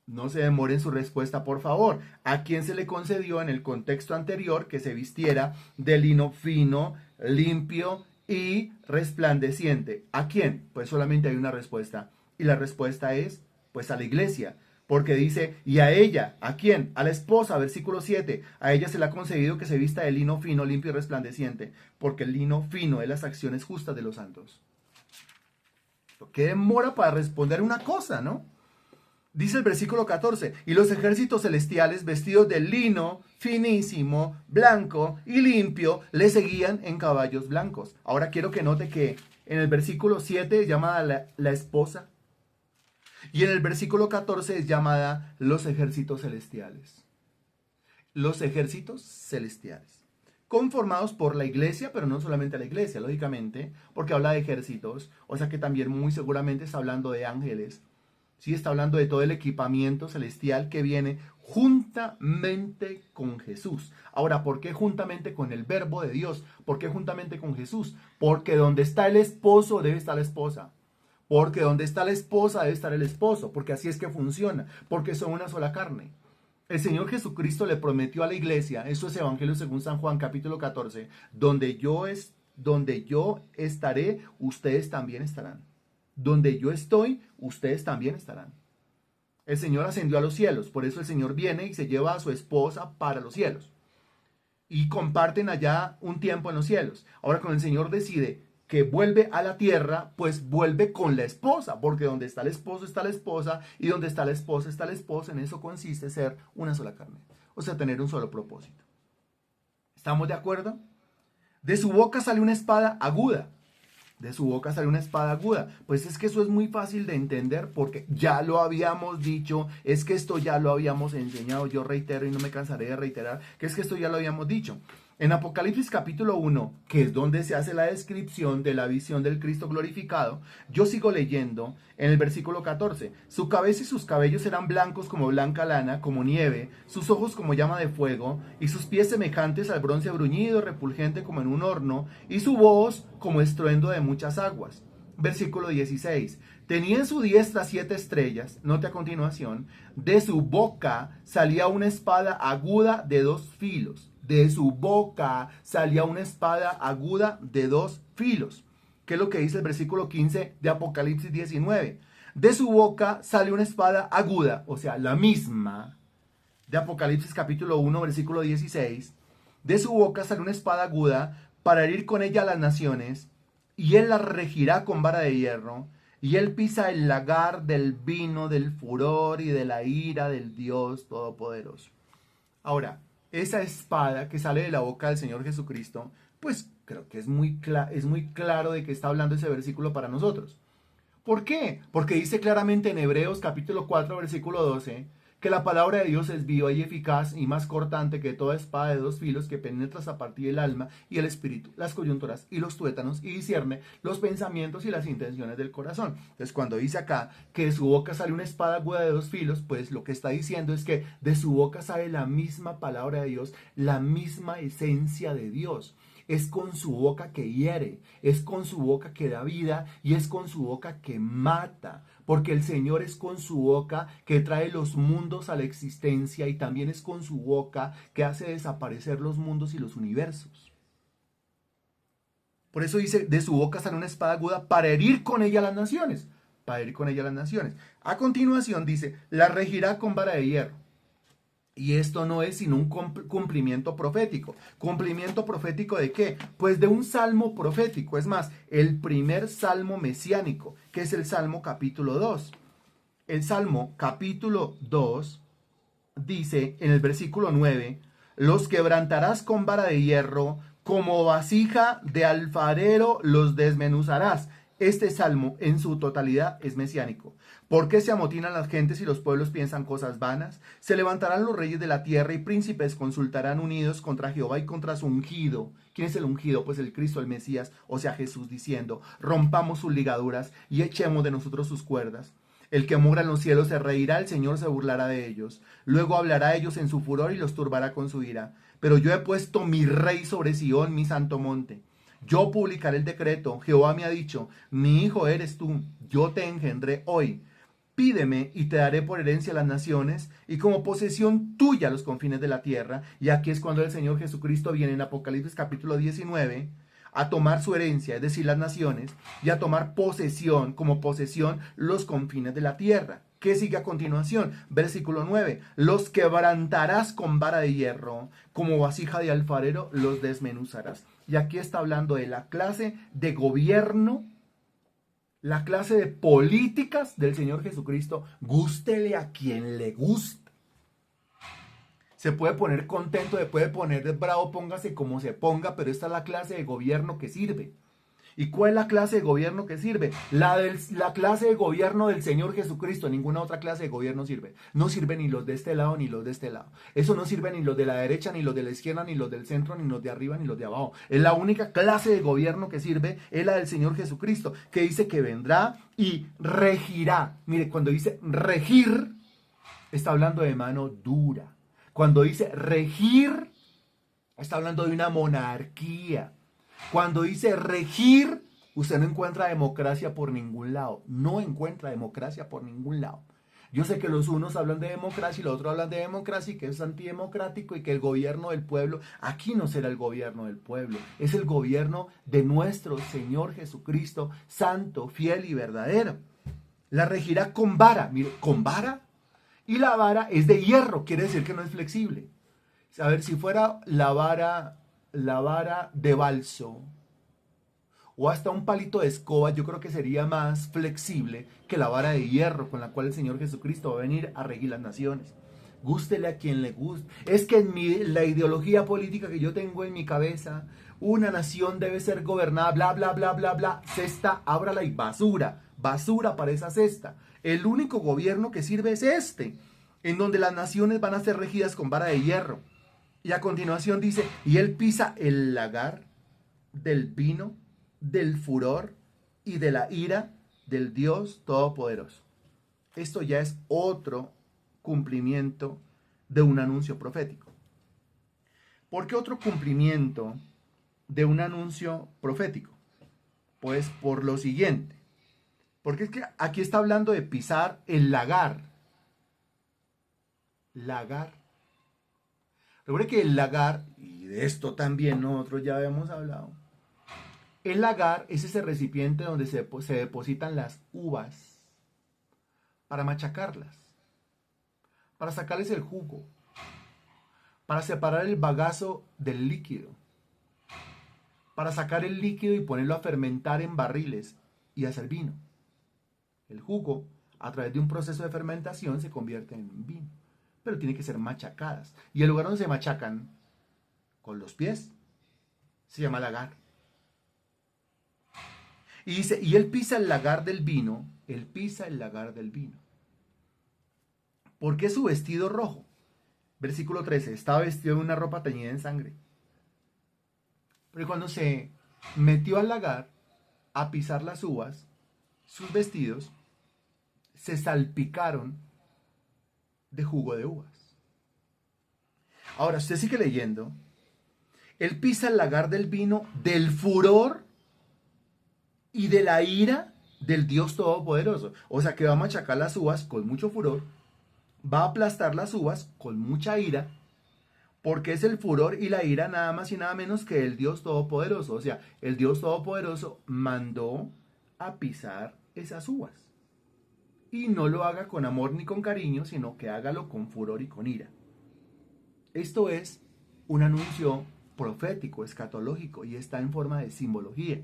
No se demore en su respuesta, por favor. ¿A quién se le concedió en el contexto anterior que se vistiera de lino fino, limpio y resplandeciente? ¿A quién? Pues solamente hay una respuesta. Y la respuesta es, pues a la iglesia. Porque dice, y a ella, ¿a quién? A la esposa, versículo 7. A ella se le ha concedido que se vista de lino fino, limpio y resplandeciente. Porque el lino fino es las acciones justas de los santos. ¿Qué demora para responder una cosa, no? Dice el versículo 14, y los ejércitos celestiales vestidos de lino finísimo, blanco y limpio, le seguían en caballos blancos. Ahora quiero que note que en el versículo 7 es llamada la esposa, y en el versículo 14 es llamada los ejércitos celestiales. Los ejércitos celestiales. conformados por la iglesia, pero no solamente la iglesia, lógicamente, porque habla de ejércitos, o sea que también muy seguramente está hablando de ángeles, ¿sí? Está hablando de todo el equipamiento celestial que viene juntamente con Jesús. Ahora, ¿por qué juntamente con el verbo de Dios? ¿Por qué juntamente con Jesús? Porque donde está el esposo debe estar la esposa. Porque donde está la esposa debe estar el esposo, porque así es que funciona, porque son una sola carne. El Señor Jesucristo le prometió a la iglesia, eso es Evangelio según San Juan capítulo 14, donde yo estaré, ustedes también estarán. Donde yo estoy, ustedes también estarán. El Señor ascendió a los cielos, por eso el Señor viene y se lleva a su esposa para los cielos. Y comparten allá un tiempo en los cielos. Ahora cuando el Señor decide que vuelve a la tierra, pues vuelve con la esposa, porque donde está el esposo está la esposa, y donde está la esposa está la esposa. En eso consiste ser una sola carne, o sea, tener un solo propósito. ¿Estamos de acuerdo? De su boca sale una espada aguda. De su boca sale una espada aguda. Pues es que eso es muy fácil de entender porque ya lo habíamos dicho, es que esto ya lo habíamos enseñado, yo reitero y no me cansaré de reiterar, que es que esto ya lo habíamos dicho. En Apocalipsis capítulo 1, que es donde se hace la descripción de la visión del Cristo glorificado, yo sigo leyendo en el versículo 14. Su cabeza y sus cabellos eran blancos como blanca lana, como nieve, sus ojos como llama de fuego, y sus pies semejantes al bronce bruñido, repulgente como en un horno, y su voz como estruendo de muchas aguas. Versículo 16. Tenía en su diestra 7 estrellas, note a continuación, de su boca salía una espada aguda de 2 filos. De su boca salía una espada aguda de 2 filos. ¿Qué es lo que dice el versículo 15 de Apocalipsis 19? De su boca sale una espada aguda, o sea, la misma de Apocalipsis capítulo 1, versículo 16. De su boca sale una espada aguda para herir con ella a las naciones, y él la regirá con vara de hierro, y él pisa el lagar del vino, del furor y de la ira del Dios Todopoderoso. Ahora, esa espada que sale de la boca del Señor Jesucristo, pues creo que es muy claro de que está hablando ese versículo para nosotros. ¿Por qué? Porque dice claramente en Hebreos capítulo 4, versículo 12, que la palabra de Dios es viva y eficaz y más cortante que toda espada de 2 filos que penetra hasta partir el alma y el espíritu, las coyunturas y los tuétanos y discierne los pensamientos y las intenciones del corazón. Entonces cuando dice acá que de su boca sale una espada aguda de 2 filos, pues lo que está diciendo es que de su boca sale la misma palabra de Dios, la misma esencia de Dios. Es con su boca que hiere, es con su boca que da vida y es con su boca que mata. Porque el Señor es con su boca que trae los mundos a la existencia y también es con su boca que hace desaparecer los mundos y los universos. Por eso dice, de su boca sale una espada aguda para herir con ella a las naciones. Para herir con ella a las naciones. A continuación dice, la regirá con vara de hierro. Y esto no es sino un cumplimiento profético. ¿Cumplimiento profético de qué? Pues de un salmo profético. Es más, el primer salmo mesiánico, que es el Salmo capítulo 2. El Salmo capítulo 2 dice en el versículo 9, los quebrantarás con vara de hierro, como vasija de alfarero los desmenuzarás. Este salmo en su totalidad es mesiánico. ¿Por qué se amotinan las gentes y los pueblos piensan cosas vanas? Se levantarán los reyes de la tierra y príncipes consultarán unidos contra Jehová y contra su ungido. ¿Quién es el ungido? Pues el Cristo, el Mesías, o sea Jesús, diciendo, rompamos sus ligaduras y echemos de nosotros sus cuerdas. El que mora en los cielos se reirá, el Señor se burlará de ellos. Luego hablará a ellos en su furor y los turbará con su ira. Pero yo he puesto mi rey sobre Sión, mi santo monte. Yo publicaré el decreto. Jehová me ha dicho, mi hijo eres tú, yo te engendré hoy. Pídeme y te daré por herencia las naciones y como posesión tuya los confines de la tierra. Y aquí es cuando el Señor Jesucristo viene en Apocalipsis capítulo 19 a tomar su herencia, es decir, las naciones, y a tomar posesión, como posesión, los confines de la tierra. ¿Qué sigue a continuación? Versículo 9. Los quebrantarás con vara de hierro, como vasija de alfarero los desmenuzarás. Y aquí está hablando de la clase de gobierno, la clase de políticas del Señor Jesucristo. Gústele a quien le guste. Se puede poner contento, se puede poner bravo, póngase como se ponga, pero esta es la clase de gobierno que sirve. ¿Y cuál es la clase de gobierno que sirve? La clase de gobierno del Señor Jesucristo. Ninguna otra clase de gobierno sirve. No sirven ni los de este lado ni los de este lado. Eso no sirve ni los de la derecha, ni los de la izquierda, ni los del centro, ni los de arriba, ni los de abajo. Es la única clase de gobierno que sirve, es la del Señor Jesucristo, que dice que vendrá y regirá. Mire, cuando dice regir, está hablando de mano dura. Cuando dice regir, está hablando de una monarquía. Cuando dice regir, usted no encuentra democracia por ningún lado. No encuentra democracia por ningún lado. Yo sé que los unos hablan de democracia y los otros hablan de democracia y que es antidemocrático y que el gobierno del pueblo, aquí no será el gobierno del pueblo, es el gobierno de nuestro Señor Jesucristo, santo, fiel y verdadero. La regirá con vara, mire, con vara. Y la vara es de hierro, quiere decir que no es flexible. A ver, si fuera la vara de balso o hasta un palito de escoba, yo creo que sería más flexible que la vara de hierro con la cual el Señor Jesucristo va a venir a regir las naciones. Gústele a quien le guste. Es que la ideología política que yo tengo en mi cabeza, una nación debe ser gobernada, bla, bla, bla, bla, bla. Cesta, ábrala y basura. Basura para esa cesta. El único gobierno que sirve es este, en donde las naciones van a ser regidas con vara de hierro. Y a continuación dice, y él pisa el lagar del vino, del furor y de la ira del Dios Todopoderoso. Esto ya es otro cumplimiento de un anuncio profético. ¿Por qué otro cumplimiento de un anuncio profético? Pues por lo siguiente. Porque es que aquí está hablando de pisar el lagar. Lagar. Recuerde que el lagar, y de esto también nosotros ya habíamos hablado, el lagar es ese recipiente donde se depositan las uvas para machacarlas, para sacarles el jugo, para separar el bagazo del líquido, para sacar el líquido y ponerlo a fermentar en barriles y hacer vino. El jugo, a través de un proceso de fermentación, se convierte en vino, pero tiene que ser machacadas. Y el lugar donde se machacan con los pies se llama lagar. Y dice, y él pisa el lagar del vino, él pisa el lagar del vino. ¿Por qué su vestido rojo? Versículo 13, estaba vestido en una ropa teñida en sangre. Pero cuando se metió al lagar a pisar las uvas, sus vestidos se salpicaron de jugo de uvas. Ahora, usted sigue leyendo. Él pisa el lagar del vino, del furor y de la ira del Dios Todopoderoso. O sea que va a machacar las uvas con mucho furor, va a aplastar las uvas con mucha ira, porque es el furor y la ira nada más y nada menos que el Dios Todopoderoso. O sea, el Dios Todopoderoso mandó a pisar esas uvas. Y no lo haga con amor ni con cariño, sino que hágalo con furor y con ira. Esto es un anuncio profético, escatológico, y está en forma de simbología.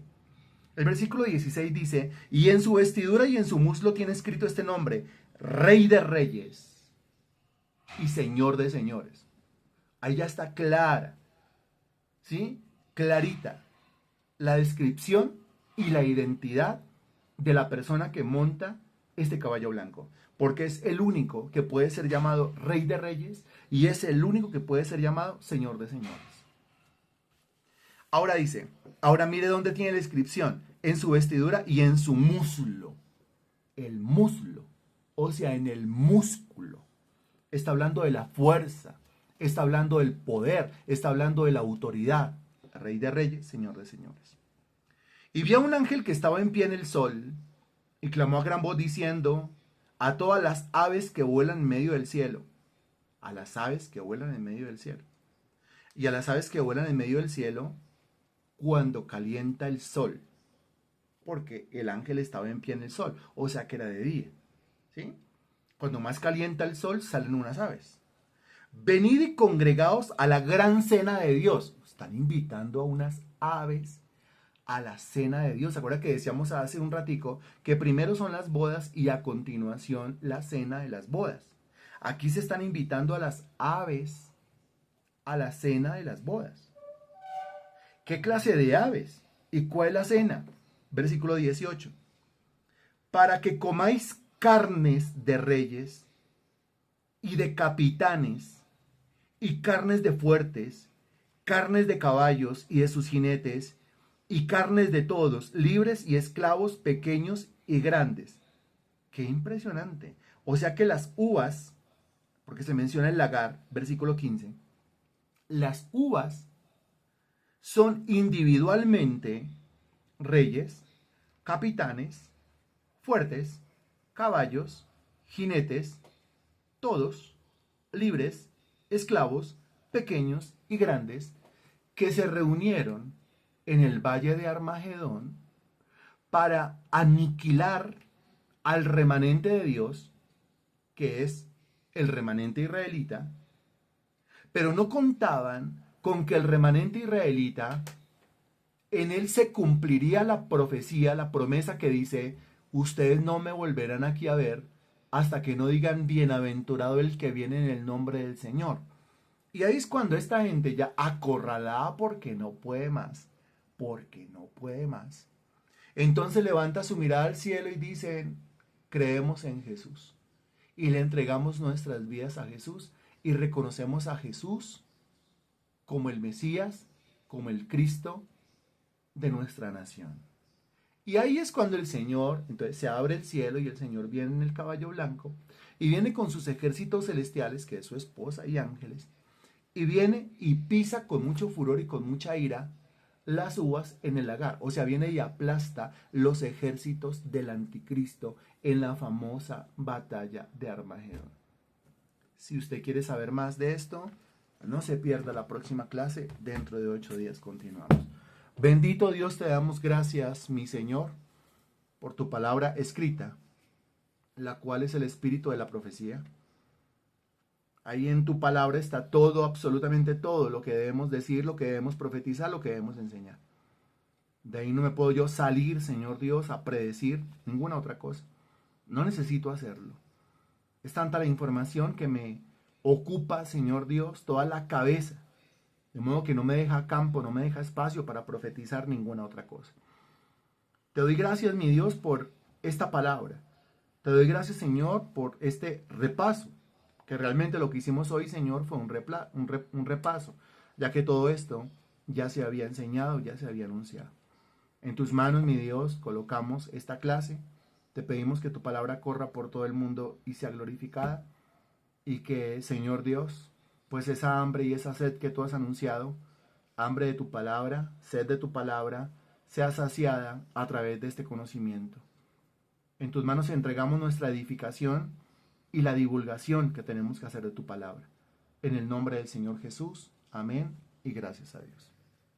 El versículo 16 dice, y en su vestidura y en su muslo tiene escrito este nombre, Rey de Reyes y Señor de Señores. Ahí ya está clara, ¿sí? Clarita la descripción y la identidad de la persona que monta este caballo blanco, porque es el único que puede ser llamado Rey de Reyes y es el único que puede ser llamado Señor de Señores. Ahora dice, ahora mire dónde tiene la inscripción, en su vestidura y en su muslo. El muslo, o sea, en el músculo. Está hablando de la fuerza, está hablando del poder, está hablando de la autoridad. Rey de Reyes, Señor de Señores. Y vi a un ángel que estaba en pie en el sol y clamó a gran voz diciendo, a todas las aves que vuelan en medio del cielo, a las aves que vuelan en medio del cielo, y a las aves que vuelan en medio del cielo, cuando calienta el sol, porque el ángel estaba en pie en el sol, o sea que era de día, ¿sí? Cuando más calienta el sol, salen unas aves. Venid y congregaos a la gran cena de Dios. Están invitando a unas aves a la cena de Dios. ¿Se acuerda que decíamos hace un ratico que primero son las bodas y a continuación la cena de las bodas? Aquí se están invitando a las aves a la cena de las bodas. ¿Qué clase de aves? ¿Y cuál es la cena? Versículo 18. Para que comáis carnes de reyes y de capitanes y carnes de fuertes, carnes de caballos y de sus jinetes, y carnes de todos, libres y esclavos, pequeños y grandes. ¡Qué impresionante! O sea que las uvas, porque se menciona el lagar, versículo 15, las uvas son individualmente reyes, capitanes, fuertes, caballos, jinetes, todos, libres, esclavos, pequeños y grandes, que se reunieron en el valle de Armagedón para aniquilar al remanente de Dios, que es el remanente israelita, pero no contaban con que el remanente israelita, en él se cumpliría la profecía, la promesa que dice, ustedes no me volverán aquí a ver hasta que no digan bienaventurado el que viene en el nombre del Señor. Y ahí es cuando esta gente ya acorralada porque no puede más, entonces levanta su mirada al cielo y dice, creemos en Jesús. Y le entregamos nuestras vidas a Jesús y reconocemos a Jesús como el Mesías, como el Cristo de nuestra nación. Y ahí es cuando el Señor, entonces se abre el cielo y el Señor viene en el caballo blanco y viene con sus ejércitos celestiales, que es su esposa y ángeles, y viene y pisa con mucho furor y con mucha ira las uvas en el lagar. O sea, viene y aplasta los ejércitos del anticristo en la famosa batalla de Armagedón. Si usted quiere saber más de esto, no se pierda la próxima clase. Dentro de 8 días continuamos. Bendito Dios, te damos gracias, mi Señor, por tu palabra escrita, la cual es el espíritu de la profecía. Ahí en tu palabra está todo, absolutamente todo, lo que debemos decir, lo que debemos profetizar, lo que debemos enseñar. De ahí no me puedo yo salir, Señor Dios, a predecir ninguna otra cosa. No necesito hacerlo. Es tanta la información que me ocupa, Señor Dios, toda la cabeza. De modo que no me deja campo, no me deja espacio para profetizar ninguna otra cosa. Te doy gracias, mi Dios, por esta palabra. Te doy gracias, Señor, por este repaso. Que realmente lo que hicimos hoy, Señor, fue un repaso, ya que todo esto ya se había enseñado, ya se había anunciado. En tus manos, mi Dios, colocamos esta clase. Te pedimos que tu palabra corra por todo el mundo y sea glorificada. Y que, Señor Dios, pues esa hambre y esa sed que tú has anunciado, hambre de tu palabra, sed de tu palabra, sea saciada a través de este conocimiento. En tus manos entregamos nuestra edificación y la divulgación que tenemos que hacer de tu palabra. En el nombre del Señor Jesús. Amén y gracias a Dios.